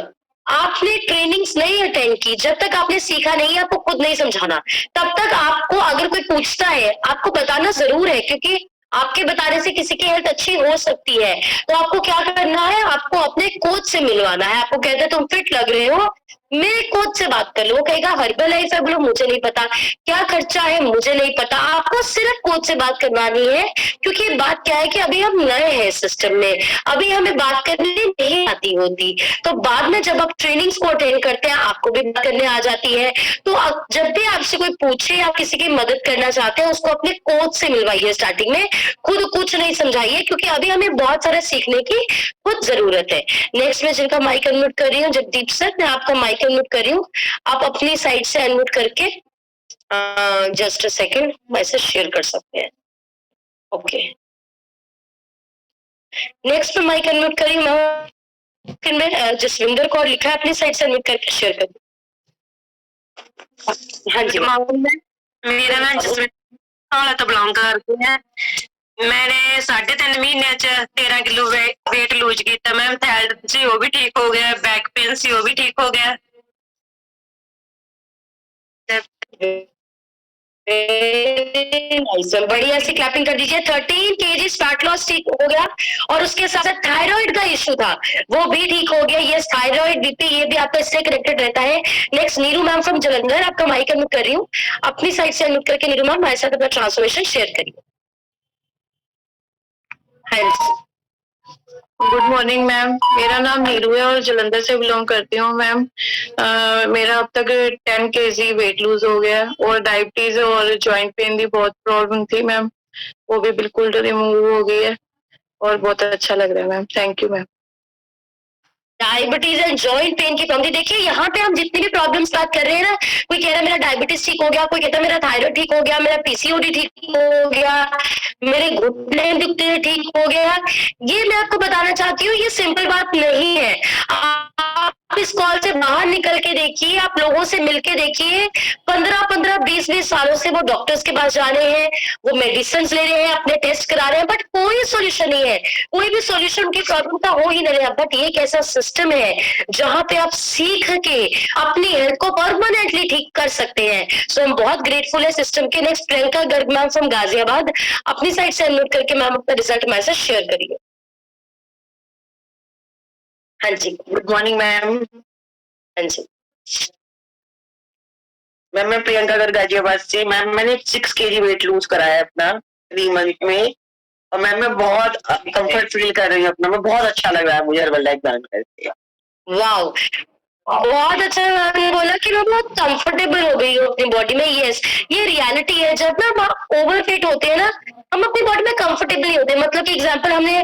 आपने ट्रेनिंग्स नहीं अटेंड की, जब तक आपने सीखा नहीं, आपको खुद नहीं समझाना, तब तक आपको अगर कोई पूछता है आपको बताना जरूर है, क्योंकि आपके बताने से किसी की हेल्थ अच्छी हो सकती है। तो आपको क्या करना है, आपको अपने कोच से मिलवाना है। आपको कहते हैं तुम फिट लग रहे हो, मेरे कोच से बात कर लो। वो कहेगा हर्बल लाइफ है, बोलो मुझे नहीं पता, क्या खर्चा है मुझे नहीं पता। आपको सिर्फ कोच से बात करवानी है, क्योंकि बात क्या है कि अभी हम नए हैं सिस्टम में, अभी हमें बात करनी नहीं आती होती। तो बाद में जब आप ट्रेनिंग्स को अटेंड करते हैं आपको भी बात करने आ जाती है। तो जब भी आपसे कोई पूछे, आप किसी की मदद करना चाहते हैं, उसको अपने कोच से मिलवाइए स्टार्टिंग में, खुद कुछ नहीं समझाइए, क्योंकि अभी हमें बहुत सारा सीखने की खुद जरूरत है। नेक्स्ट में जिनका माइक अनम्यूट कर रही हूँ, जगदीप सर, मैं आपका माइक अनम्यूट कर रही हूँ, आप अपनी साइड से अनम्यूट करके just a second message share कर सकते हैं। ओके, नेक्स्ट में माइक अनम्यूट करी मैं जसविंदर कौर लिखा है, अपनी साइड से अनम्यूट करके शेयर कर। हाँ जी, मेरा नाम जसविंदर तो बिलोंग करती है। मैंने 3.5 महीने 13 किलो वेट लूज किया मैम। थायराइड से वो भी ठीक हो गया, बैक पेन से वो भी ठीक हो गया। बढ़िया सी क्लैपिंग कर दीजिए। 13 kg फैट लॉस ठीक हो गया और उसके साथ साथ थायराइड का इश्यू था वो भी ठीक हो गया। ये थायराइड, बीपी, ये भी आपका इससे कनेक्टेड रहता है। Next Neeru ma'am from Jalandhar, आपका माइक अनम्यूट कर रही हूँ, अपनी साइड से अनम्यूट करके नीरू मैम हमारे साथ अपना ट्रांसफॉर्मेशन शेयर करिए। गुड मॉर्निंग मैम, मेरा नाम नीरू है और जलंधर से बिलोंग करती हूँ मैम। मेरा अब तक 10 kg वेट लूज हो गया और डायबिटीज और जॉइंट पेन की बहुत प्रॉब्लम थी मैम, वो भी बिल्कुल रिमूव हो गई है और बहुत अच्छा लग रहा है ma'am. Thank you ma'am. Diabetes and joint pain की प्रॉब्लम, देखिए यहाँ पे हम जितनी भी प्रॉब्लम्स बात कर रहे हैं ना, कोई कह रहा है मेरा डायबिटीज ठीक हो गया, कोई कहता है मेरा थायराइड ठीक हो गया, मेरा पीसीओडी ठीक हो गया, मेरे घुटने दुखते हैं ठीक हो गया। ये मैं आपको बताना चाहती हूँ, ये सिंपल बात नहीं है। आप आप इस कॉल से बाहर निकल के देखिए, आप लोगों से मिलके देखिए, 15-15, 20-20 सालों से वो डॉक्टर्स के पास जा रहे हैं, वो मेडिसिन ले रहे हैं, अपने टेस्ट करा रहे हैं, बट कोई सोल्यूशन नहीं है, कोई भी सोल्यूशन उनकी प्रॉब्लम का हो ही नहीं रहा। बट ये एक ऐसा सिस्टम है जहां पे आप सीख के अपनी हेल्थ को परमानेंटली ठीक कर सकते हैं। सो हम बहुत ग्रेटफुल है सिस्टम के। Next Priyanka Garg ma'am from Ghaziabad, अपनी साइड से अनम्यूट करके मैम अपना रिजल्ट हमारे साथ शेयर करिए। हाँ जी, गुड मॉर्निंग मैम। हाँ जी। मैम मैं प्रियंका गर्ग गाजियाबाद से। मैम मैंने 6 kg वेट लूज कराया है अपना 3 मंथ में, और मैम मैं बहुत कंफर्ट फील कर रही हूँ अपना, मैं बहुत अच्छा लग रहा है मुझे हर्बललाइफ ज्वाइन करके। वाओ, बहुत अच्छा। मैंने बोला कि मैं बहुत कंफर्टेबल हो गई हूँ अपनी बॉडी में। यस, ये रियलिटी है। जब ना हम ओवरफिट होते हैं ना, हम अपनी बॉडी में कंफर्टेबल नहीं होते। मतलब कि एग्जांपल, हमने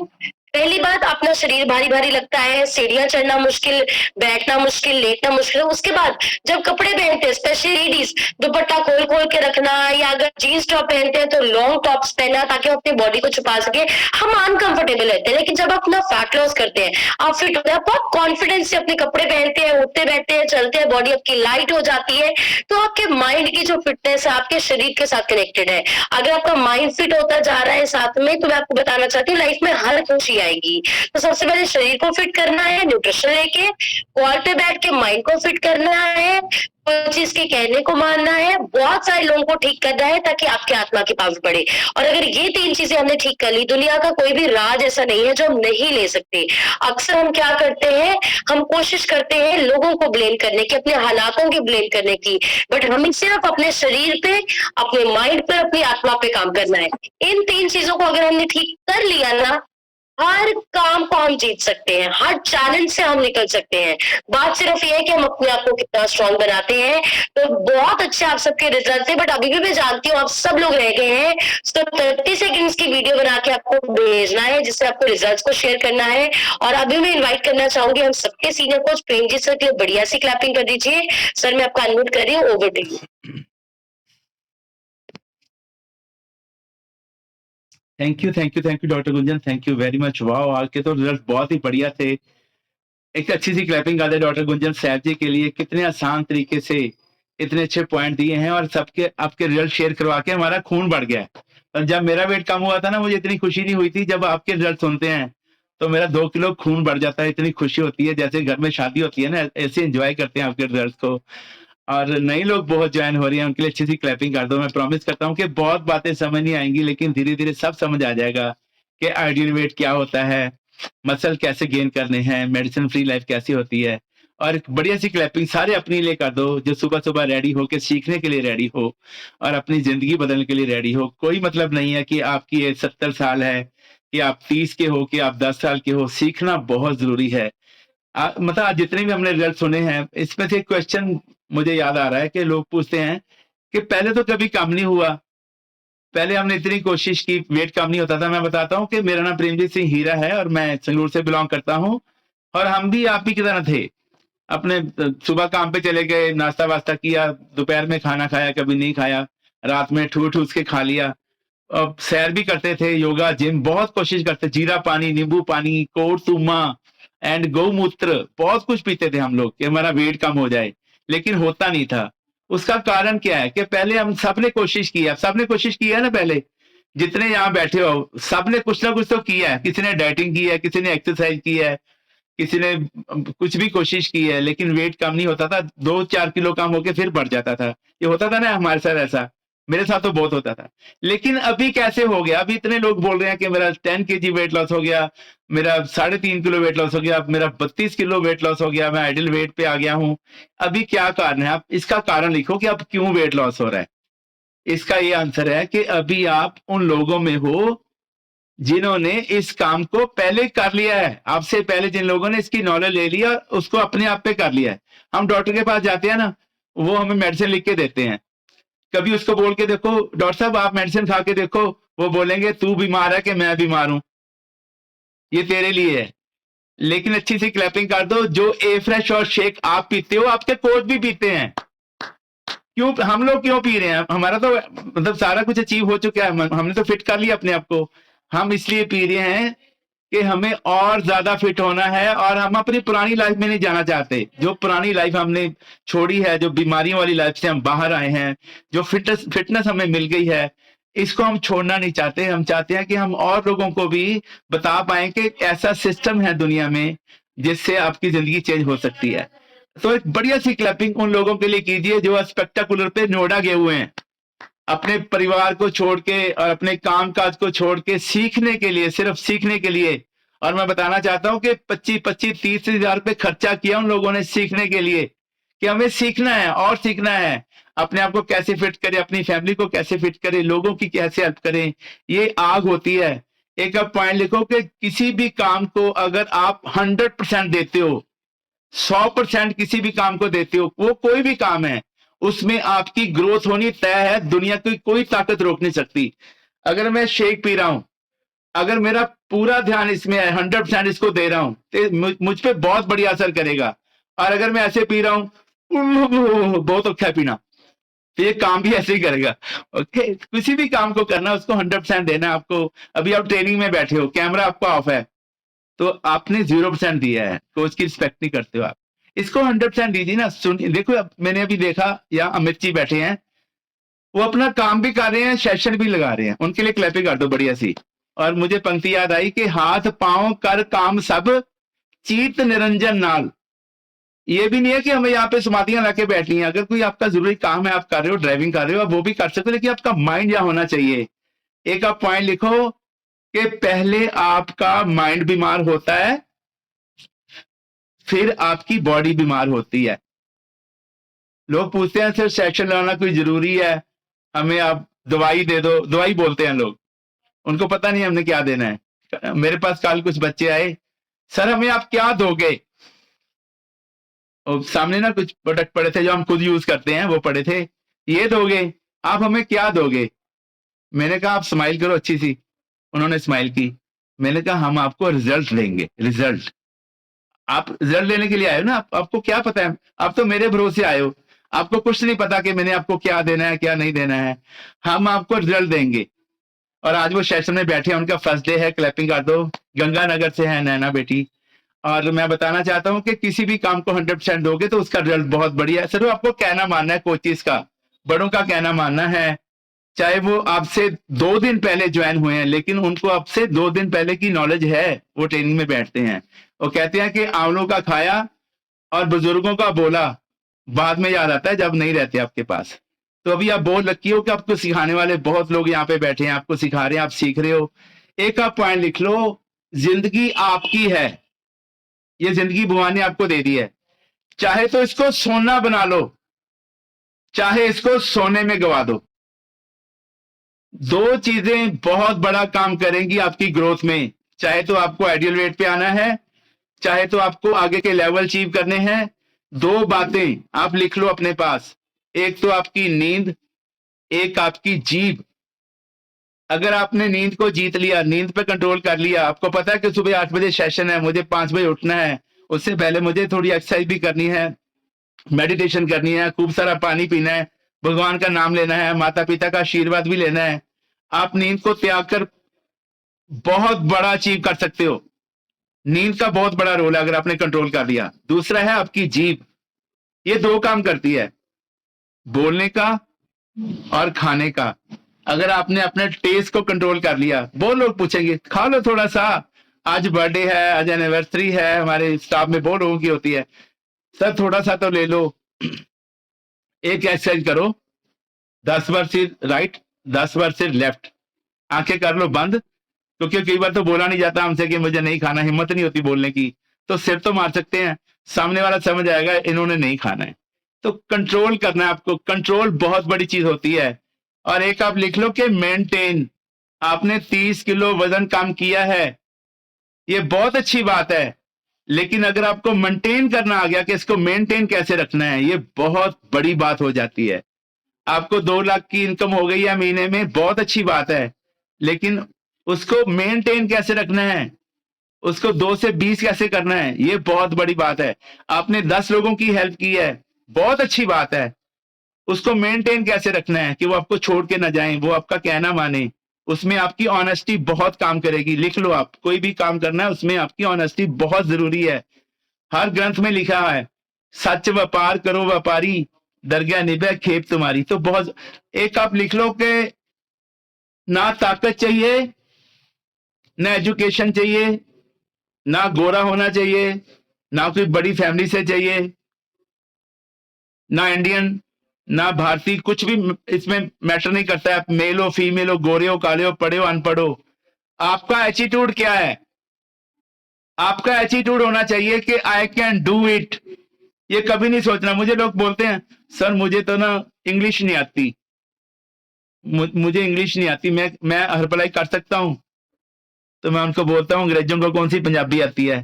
पहली बात, अपना शरीर भारी भारी लगता है, सीढ़ियां चढ़ना मुश्किल, बैठना मुश्किल, लेटना मुश्किल। उसके बाद जब कपड़े पहनते हैं, स्पेशली लेडीज, दुपट्टा खोल खोल के रखना, या अगर जीन्स टॉप पहनते हैं तो लॉन्ग टॉप्स पहनना ताकि हम अपनी बॉडी को छुपा सके, हम अनकंफर्टेबल रहते हैं। लेकिन जब आप अपना फैट लॉस करते हैं, आप फिट होते हैं, आप बहुत कॉन्फिडेंस से अपने कपड़े पहनते हैं, उठते बैठते हैं, चलते हैं, बॉडी आपकी लाइट हो जाती है, तो आपके माइंड की जो फिटनेस है आपके शरीर के साथ कनेक्टेड है। अगर आपका माइंड फिट होता जा रहा है साथ में, तो मैं आपको बताना चाहती हूँ लाइफ में हर खुशी आएगी। तो सबसे पहले शरीर को फिट करना है, न्यूट्रिशन लेके, कॉल पे बैठ के माइंड को फिट करना है, कोई चीज के कहने को मानना है, बहुत सारे लोगों को ठीक करना है ताकि आपकी आत्मा की पावर बढ़े। और अगर ये 3 चीजें हमने ठीक कर ली, दुनिया का कोई भी राज ऐसा नहीं है जो हम नहीं ले सकते। अक्सर हम क्या करते हैं, हम कोशिश करते हैं लोगों को ब्लेम करने की, अपने हालातों की ब्लेम करने की, बट हमें सिर्फ अपने शरीर पे, अपने माइंड पे, अपनी आत्मा पे काम करना है। इन 3 चीजों को अगर हमने ठीक कर लिया ना, हर काम को हम जीत सकते हैं, हर चैलेंज से हम निकल सकते हैं। बात सिर्फ ये है कि हम अपने आप को कितना स्ट्रांग बनाते हैं। तो बहुत अच्छे आप सबके रिजल्ट थे, बट अभी भी मैं जानती हूँ आप सब लोग रह गए हैं, तो 30 सेकंड्स की वीडियो बना के आपको भेजना है, जिससे आपको रिजल्ट्स को शेयर करना है। और अभी मैं इन्वाइट करना चाहूंगी हम सबके senior coach Prem ji sir के लिए बढ़िया सी क्लैपिंग कर दीजिए। सर मैं आपका अनम्यूट कर रही हूँ, over to you. Thank you doctor Gunjan, thank you very much. Wow, आज के तो रिजल्ट बहुत ही बढ़िया थे। एक अच्छी सी क्लैपिंग कर दे डॉक्टर गुंजन साहब जी के लिए, कितने आसान तरीके से इतने अच्छे पॉइंट दिए हैं, और सबके आपके रिजल्ट शेयर करवा के हमारा खून बढ़ गया है। और जब मेरा वेट कम हुआ था ना, मुझे इतनी खुशी नहीं हुई थी। जब आपके रिजल्ट सुनते हैं तो मेरा 2 किलो खून बढ़ जाता है, इतनी खुशी होती है। जैसे घर में शादी होती है ना, ऐसे एंजॉय करते हैं आपके रिजल्ट को। और नए लोग बहुत ज्वाइन हो रही हैं, उनके लिए अच्छी सी क्लैपिंग कर दो। मैं प्रॉमिस करता हूँ कि बहुत बातें समझ नहीं आएंगी, लेकिन धीरे धीरे सब समझ आ जाएगा कि आइडियल वेट क्या होता है, मसल कैसे गेन करने हैं, मेडिसिन फ्री लाइफ कैसी होती है। और बढ़िया सी क्लैपिंग सारे अपने लिए कर दो, जो सुबह सुबह रेडी हो के सीखने के लिए रेडी हो और अपनी जिंदगी बदलने के लिए रेडी हो। कोई मतलब नहीं है कि आपकी एज 70 साल है, कि आप 30 के हो, कि आप 10 साल के हो। सीखना बहुत जरूरी है। मतलब आज जितने भी हमने रिजल्ट सुने हैं, इसमें से क्वेश्चन मुझे याद आ रहा है कि लोग पूछते हैं कि पहले तो कभी कम नहीं हुआ, पहले हमने इतनी कोशिश की, वेट कम नहीं होता था। मैं बताता हूँ कि मेरा नाम प्रेमजीत सिंह हीरा है और मैं संगरूर से बिलोंग करता हूँ। और हम भी आप ही की तरह थे, अपने सुबह काम पे चले गए, नाश्ता वास्ता किया, दोपहर में खाना खाया, कभी नहीं खाया, रात में ठूस के खा लिया। अब सैर भी करते थे, योगा, जिम, बहुत कोशिश करते, जीरा पानी, नींबू पानी, कोरतुमा एंड गौमूत्र, बहुत कुछ पीते थे हम लोग कि हमारा वेट कम हो जाए, लेकिन होता नहीं था। उसका कारण क्या है कि पहले हम सबने कोशिश की है, सबने कोशिश की है ना, पहले जितने यहाँ बैठे हो सबने कुछ ना कुछ तो किया है। किसी ने डाइटिंग की है, किसी ने एक्सरसाइज की है, किसी ने कुछ भी कोशिश की है, लेकिन वेट कम नहीं होता था। 2-4 किलो कम होके फिर बढ़ जाता था। ये होता था ना हमारे साथ, ऐसा मेरे साथ तो बहुत होता था। लेकिन अभी कैसे हो गया? अभी इतने लोग बोल रहे हैं कि मेरा 10 kg वेट लॉस हो गया, मेरा 3.5 किलो वेट लॉस हो गया, मेरा 32 किलो वेट लॉस हो गया, मैं आइडियल वेट पे आ गया हूं। अभी क्या कारण है? आप इसका कारण लिखो कि अब क्यों वेट लॉस हो रहा है। इसका ये आंसर है कि अभी आप उन लोगों में हो जिन्होंने इस काम को पहले कर लिया है। आपसे पहले जिन लोगों ने इसकी नॉलेज ले लिया और उसको अपने आप पे कर लिया है। हम डॉक्टर के पास जाते हैं ना, वो हमें मेडिसिन लिख के देते हैं। कभी उसको बोल के देखो, डॉक्टर साहब आप मेडिसिन खा के देखो, वो बोलेंगे तू बीमार है कि मैं बीमार हूं, ये तेरे लिए है। लेकिन अच्छी सी क्लैपिंग कर दो, जो ए फ्रेश और शेक आप पीते हो, आपके कोच भी पीते हैं। क्यों हम लोग क्यों पी रहे हैं? हमारा तो मतलब सारा कुछ अचीव हो चुका है, हमने तो फिट कर लिया अपने आप को। हम इसलिए पी रहे हैं कि हमें और ज्यादा फिट होना है और हम अपनी पुरानी लाइफ में नहीं जाना चाहते। जो पुरानी लाइफ हमने छोड़ी है, जो बीमारियों वाली लाइफ से हम बाहर आए हैं, जो फिटनेस हमें मिल गई है, इसको हम छोड़ना नहीं चाहते। हम चाहते हैं कि हम और लोगों को भी बता पाए कि ऐसा सिस्टम है दुनिया में जिससे आपकी जिंदगी चेंज हो सकती है। तो एक बढ़िया सी क्लैपिंग उन लोगों के लिए कीजिए जो स्पेक्टाकुलर पे नोएडा गए हुए हैं, अपने परिवार को छोड़ के और अपने काम काज को छोड़ के सीखने के लिए, सिर्फ सीखने के लिए। और मैं बताना चाहता हूं कि 25-30 हजार रुपये खर्चा किया उन लोगों ने सीखने के लिए कि हमें सीखना है और सीखना है, अपने आप को कैसे फिट करें, अपनी फैमिली को कैसे फिट करें, लोगों की कैसे हेल्प करें। ये आग होती है। एक आप पॉइंट लिखो कि किसी भी काम को अगर आप 100% देते हो, 100% किसी भी काम को देते हो, वो कोई भी काम है, उसमें आपकी ग्रोथ होनी तय है। दुनिया की कोई ताकत रोक नहीं सकती। अगर मैं शेक पी रहा हूं, अगर मेरा पूरा ध्यान इसमें है, 100% इसको दे रहा हूं, तो मुझ पे बहुत बढ़िया असर करेगा। और अगर मैं ऐसे पी रहा हूं, बहुत अच्छा पीना, तो ये काम भी ऐसे ही करेगा। ओके, किसी भी काम को करना, उसको 100% देना है आपको। अभी आप ट्रेनिंग में बैठे हो, कैमरा आपका ऑफ है, तो आपने 0% दिया है, कोच की रिस्पेक्ट नहीं करते हो आप। इसको 100% दीजिए ना। सुनिए, देखो मैंने अभी देखा यहाँ अमित जी बैठे हैं, वो अपना काम भी कर रहे हैं, सेशन भी लगा रहे हैं, उनके लिए क्लैपिंग कर दो बढ़िया सी। और मुझे पंक्ति याद आई कि हाथ पांव कर काम सब चीत निरंजन नाल। ये भी नहीं है कि हमें यहाँ पे समाधियां लाके बैठनी है। अगर कोई आपका जरूरी काम है, आप कर रहे हो, ड्राइविंग कर रहे हो, आप वो भी कर सकते हो, लेकिन आपका माइंड यहाँ होना चाहिए। एक आप पॉइंट लिखो कि पहले आपका माइंड बीमार होता है, फिर आपकी बॉडी बीमार होती है। लोग पूछते हैं सिर्फ सेक्शन लगाना कोई जरूरी है, हमें आप दवाई दे दो, दवाई बोलते हैं लोग, उनको पता नहीं हमने क्या देना है। मेरे पास कल कुछ बच्चे आए, सर हमें आप क्या दोगे। और सामने ना कुछ प्रोडक्ट पड़े थे जो हम खुद यूज करते हैं, वो पड़े थे, ये दोगे, आप हमें क्या दोगे। मैंने कहा आप स्माइल करो अच्छी सी। उन्होंने स्माइल की। मैंने कहा हम आपको रिजल्ट देंगे। रिजल्ट, आप रिजल्ट लेने के लिए आए हो ना, आपको क्या पता है, आप तो मेरे भरोसे आए हो, आपको कुछ नहीं पता कि मैंने आपको क्या देना है क्या नहीं देना है। हम आपको रिजल्ट देंगे। और आज वो सेशन में बैठे हैं, उनका फर्स्ट डे है, क्लैपिंग कर दो। गंगानगर से है नैना बेटी। और मैं बताना चाहता हूं कि किसी भी काम को 100% दोगे तो उसका रिजल्ट बहुत बढ़िया है। सिर्फ आपको कहना मानना है, कोचिस का, बड़ों का कहना मानना है। चाहे वो आपसे 2 दिन पहले ज्वाइन हुए हैं, लेकिन उनको आपसे 2 दिन पहले की नॉलेज है, वो ट्रेनिंग में बैठते हैं। वो कहते हैं कि आंवलों का खाया और बुजुर्गों का बोला बाद में याद आता है जब नहीं रहते आपके पास। तो अभी आप बोल रखी हो कि आपको सिखाने वाले बहुत लोग यहाँ पे बैठे हैं, आपको सिखा रहे हैं, आप सीख रहे हो। एक आप पॉइंट लिख लो, जिंदगी आपकी है, ये जिंदगी भगवान ने आपको दे दी है। चाहे तो इसको सोना बना लो, चाहे इसको सोने में गवा दो। 2 चीजें बहुत बड़ा काम करेंगी आपकी ग्रोथ में। चाहे तो आपको आइडियल वेट पे आना है, चाहे तो आपको आगे के लेवल अचीव करने हैं। 2 बातें आप लिख लो अपने पास, एक तो आपकी नींद, एक आपकी जीभ। अगर आपने नींद को जीत लिया, नींद पे कंट्रोल कर लिया, आपको पता है कि सुबह 8 बजे सेशन है, मुझे 5 बजे उठना है, उससे पहले मुझे थोड़ी एक्सरसाइज भी करनी है, मेडिटेशन करनी है, खूब सारा पानी पीना है, भगवान का नाम लेना है, माता पिता का आशीर्वाद भी लेना है। आप नींद को त्याग कर बहुत बड़ा अचीव कर सकते हो। नींद का बहुत बड़ा रोल है अगर आपने कंट्रोल कर लिया। दूसरा है आपकी जीभ, ये 2 काम करती है, बोलने का और खाने का। अगर आपने अपने टेस्ट को कंट्रोल कर लिया, बहुत लोग पूछेंगे खा लो थोड़ा सा, आज बर्थडे है, आज एनिवर्सरी है, हमारे स्टाफ में बहुत लोगों की होती है, सर थोड़ा सा तो ले लो। एक एक्सरसाइज करो, 10 बार सिर राइट, 10 बार सिर लेफ्ट, आंखें कर लो बंद, क्योंकि कई बार तो बोला नहीं जाता हमसे कि मुझे नहीं खाना, हिम्मत नहीं होती बोलने की, तो सिर तो मार सकते हैं, सामने वाला समझ आएगा इन्होंने नहीं खाना है। तो कंट्रोल करना है आपको, कंट्रोल बहुत बड़ी चीज होती है। और एक आप लिख लो कि मेंटेन, आपने 30 किलो वजन कम किया है, ये बहुत अच्छी बात है, लेकिन अगर आपको मेंटेन करना आ गया कि इसको मेंटेन कैसे रखना है, ये बहुत बड़ी बात हो जाती है। आपको 2 लाख की इनकम हो गई है महीने में, बहुत अच्छी बात है, लेकिन उसको मेंटेन कैसे रखना है, उसको 2 से 20 कैसे करना है, ये बहुत बड़ी बात है। आपने 10 लोगों की हेल्प की है, बहुत अच्छी बात है, उसको मेंटेन कैसे रखना है कि वो आपको छोड़ के ना जाएं, वो आपका कहना माने, उसमें आपकी ऑनेस्टी बहुत काम करेगी। लिख लो आप, कोई भी काम करना है उसमें आपकी ऑनेस्टी बहुत जरूरी है। हर ग्रंथ में लिखा है सच व्यापार करो व्यापारी, दरगाह निभे खेप तुम्हारी। तो बहुत एक आप लिख लो कि ना ताकत चाहिए, ना एजुकेशन चाहिए, ना गोरा होना चाहिए, ना कोई बड़ी फैमिली से चाहिए, ना इंडियन ना भारतीय, कुछ भी इसमें मैटर नहीं करता है। आप मेल हो फीमेल हो, गोरे हो काले हो, पढ़े हो अनपढ़ हो, आपका एटीट्यूड क्या है? आपका एटीट्यूड होना चाहिए कि आई कैन डू इट। ये कभी नहीं सोचना। मुझे लोग बोलते हैं सर मुझे तो ना इंग्लिश नहीं आती, मुझे इंग्लिश नहीं आती, मैं हर भलाई कर सकता हूं। तो मैं उनको बोलता हूं अंग्रेजों को कौन सी पंजाबी आती है,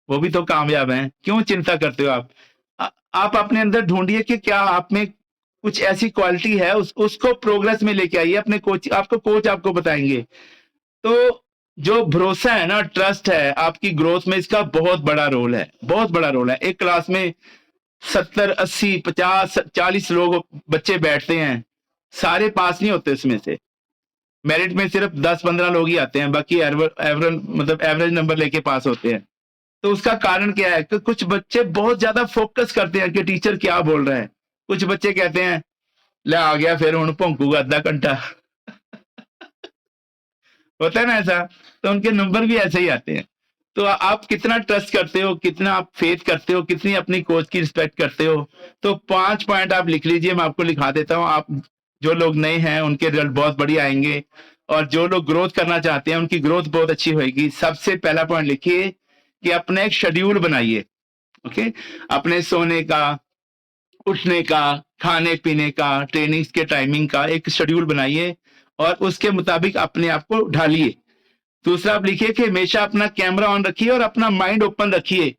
वो भी तो कामयाब हैं। क्यों चिंता करते हो आप? आप अपने अंदर ढूंढिए कि क्या आप में कुछ ऐसी क्वालिटी है, उसको प्रोग्रेस में लेके आइए। अपने कोच आपको बताएंगे। तो जो भरोसा है ना, ट्रस्ट है आपकी ग्रोथ में, इसका बहुत बड़ा रोल है, बहुत बड़ा रोल है। एक क्लास में 70 80 50 40 लोग बच्चे बैठते हैं, सारे पास नहीं होते। उसमें से मेरिट में सिर्फ 10-15 लोग ही आते हैं, बाकी एवरेज नंबर लेके पास होते हैं। तो उसका कारण क्या है कि कुछ बच्चे बहुत ज्यादा फोकस करते हैं कि टीचर क्या बोल रहा है। कुछ बच्चे कहते हैं ले आ गया फिर हुण भौंकूगा आधा घंटा होता है ना ऐसा, तो उनके नंबर भी ऐसे ही आते हैं। तो आप कितना ट्रस्ट करते हो, कितना आप फेथ करते हो, कितनी अपनी कोच की रिस्पेक्ट करते हो। तो 5 पॉइंट आप लिख लीजिए, मैं आपको लिखा देता हूं। आप जो लोग नए हैं उनके रिजल्ट बहुत बढ़िया आएंगे, और जो लोग ग्रोथ करना चाहते हैं उनकी ग्रोथ बहुत अच्छी होगी। सबसे पहला पॉइंट लिखिए कि अपना एक शेड्यूल बनाइए। ओके, अपने सोने का, उठने का, खाने पीने का, ट्रेनिंग्स के टाइमिंग का एक शेड्यूल बनाइए और उसके मुताबिक अपने आप को ढालिए। दूसरा आप लिखिए कि हमेशा अपना कैमरा ऑन रखिए और अपना माइंड ओपन रखिए।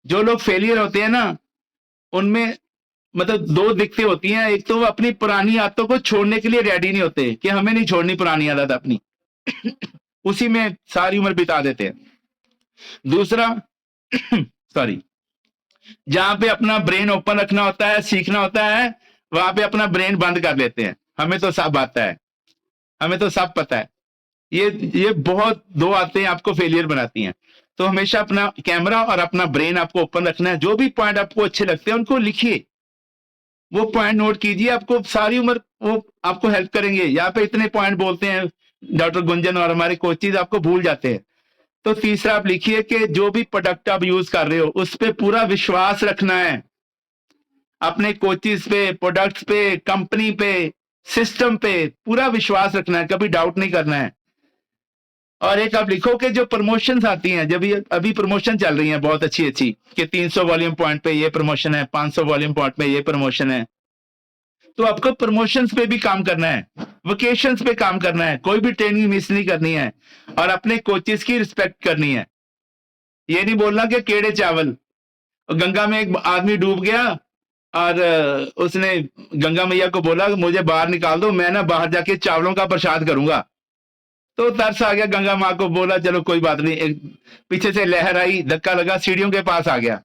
जो लोग फेलियर होते हैं ना, उनमें मतलब 2 दिक्कतें होती हैं। एक तो वो अपनी पुरानी आदतों को छोड़ने के लिए रेडी नहीं होते कि हमें नहीं छोड़नी पुरानी आदत अपनी उसी में सारी उम्र बिता देते हैं। दूसरा सॉरी, जहां पे अपना ब्रेन ओपन रखना होता है, सीखना होता है, वहां पे अपना ब्रेन बंद कर लेते हैं। हमें तो सब आता है, हमें तो सब पता है। ये बहुत 2 आदतें आपको फेलियर बनाती हैं। तो हमेशा अपना कैमरा और अपना ब्रेन आपको ओपन रखना है। जो भी पॉइंट आपको अच्छे लगते हैं उनको लिखिए, वो पॉइंट नोट कीजिए, आपको सारी उम्र वो आपको हेल्प करेंगे। यहाँ पे इतने पॉइंट बोलते हैं डॉक्टर गुंजन और हमारे कोचेज, आपको भूल जाते हैं। तो तीसरा आप लिखिए कि जो भी प्रोडक्ट आप यूज कर रहे हो उस पर पूरा विश्वास रखना है। अपने कोचेज पे, प्रोडक्ट्स पे, कंपनी पे, सिस्टम पे पूरा विश्वास रखना है, कभी डाउट नहीं करना है। और एक आप लिखो कि जो प्रमोशंस आती हैं, जब ये अभी प्रमोशन चल रही हैं बहुत अच्छी अच्छी, कि 300 वॉल्यूम पॉइंट पे ये प्रमोशन है, 500 वॉल्यूम पॉइंट पे ये प्रमोशन है, तो आपको प्रमोशंस पे भी काम करना है, वेकेशंस पे काम करना है, कोई भी ट्रेनिंग मिस नहीं करनी है और अपने कोचेस की रिस्पेक्ट करनी है। ये नहीं बोलना कि केड़े चावल। गंगा में एक आदमी डूब गया और उसने गंगा मैया को बोला मुझे बाहर निकाल दो, मैं ना बाहर जाके चावलों का प्रसाद करूंगा। तो तरस आ गया, गंगा माँ को बोला चलो कोई बात नहीं। एक पीछे से लहर आई, धक्का लगा, सीढ़ियों के पास आ गया।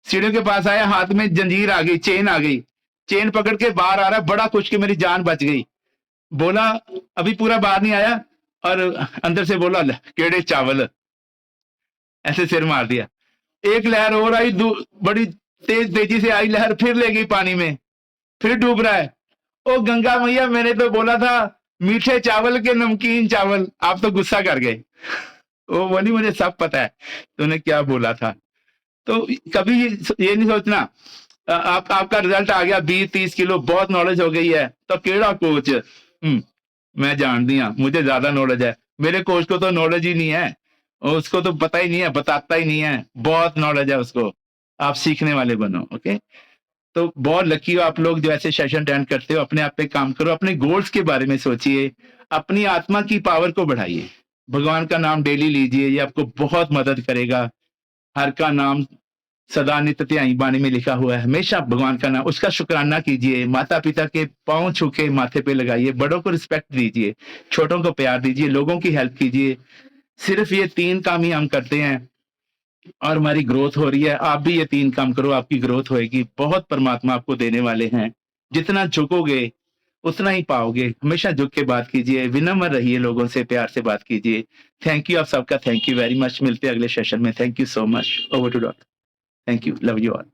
सीढ़ियों के पास आया, हाथ में जंजीर आ गई, चेन आ गई, चेन पकड़ के बाहर आ रहा, बड़ा खुश कि मेरी जान बच गई। बोला अभी पूरा बाहर नहीं आया और अंदर से बोला केड़े चावल, ऐसे सिर मार दिया। एक लहर और आई, बड़ी तेजी से आई लहर, फिर ले गई पानी में, फिर डूब रहा है। ओ गंगा मैया, मैंने तो बोला था मीठे चावल के नमकीन चावल, आप तो गुस्सा कर गए। वो बोली मुझे सब पता है तूने क्या बोला था। तो कभी ये नहीं सोचना आपका रिजल्ट आ गया 20-30 किलो, बहुत नॉलेज हो गई है, तो केड़ा कोच, मैं जानती हूँ मुझे ज्यादा नॉलेज है। मेरे कोच को तो नॉलेज ही नहीं है, उसको तो पता ही नहीं है, बताता ही नहीं है, बहुत नॉलेज है उसको। आप सीखने वाले बनो। ओके, तो बहुत लकी हो आप लोग जो ऐसे सेशन अटेंड करते हो। अपने आप पे काम करो, अपने गोल्स के बारे में सोचिए, अपनी आत्मा की पावर को बढ़ाइए, भगवान का नाम डेली लीजिए, ये आपको बहुत मदद करेगा। हर का नाम सदा नित्य ध्याई बाणी में लिखा हुआ है, हमेशा भगवान का नाम, उसका शुक्राना कीजिए, माता पिता के पांव छू के माथे पे लगाइए, बड़ों को रिस्पेक्ट दीजिए, छोटों को प्यार दीजिए, लोगों की हेल्प कीजिए। सिर्फ ये 3 काम ही हम करते हैं और हमारी ग्रोथ हो रही है। आप भी ये 3 काम करो, आपकी ग्रोथ होएगी। बहुत परमात्मा आपको देने वाले हैं, जितना झुकोगे उतना ही पाओगे। हमेशा झुक के बात कीजिए, विनम्र रहिए, लोगों से प्यार से बात कीजिए। थैंक यू आप सबका, थैंक यू वेरी मच। मिलते हैं अगले सेशन में। Thank you so much. Over to doctor. Thank you, love you all.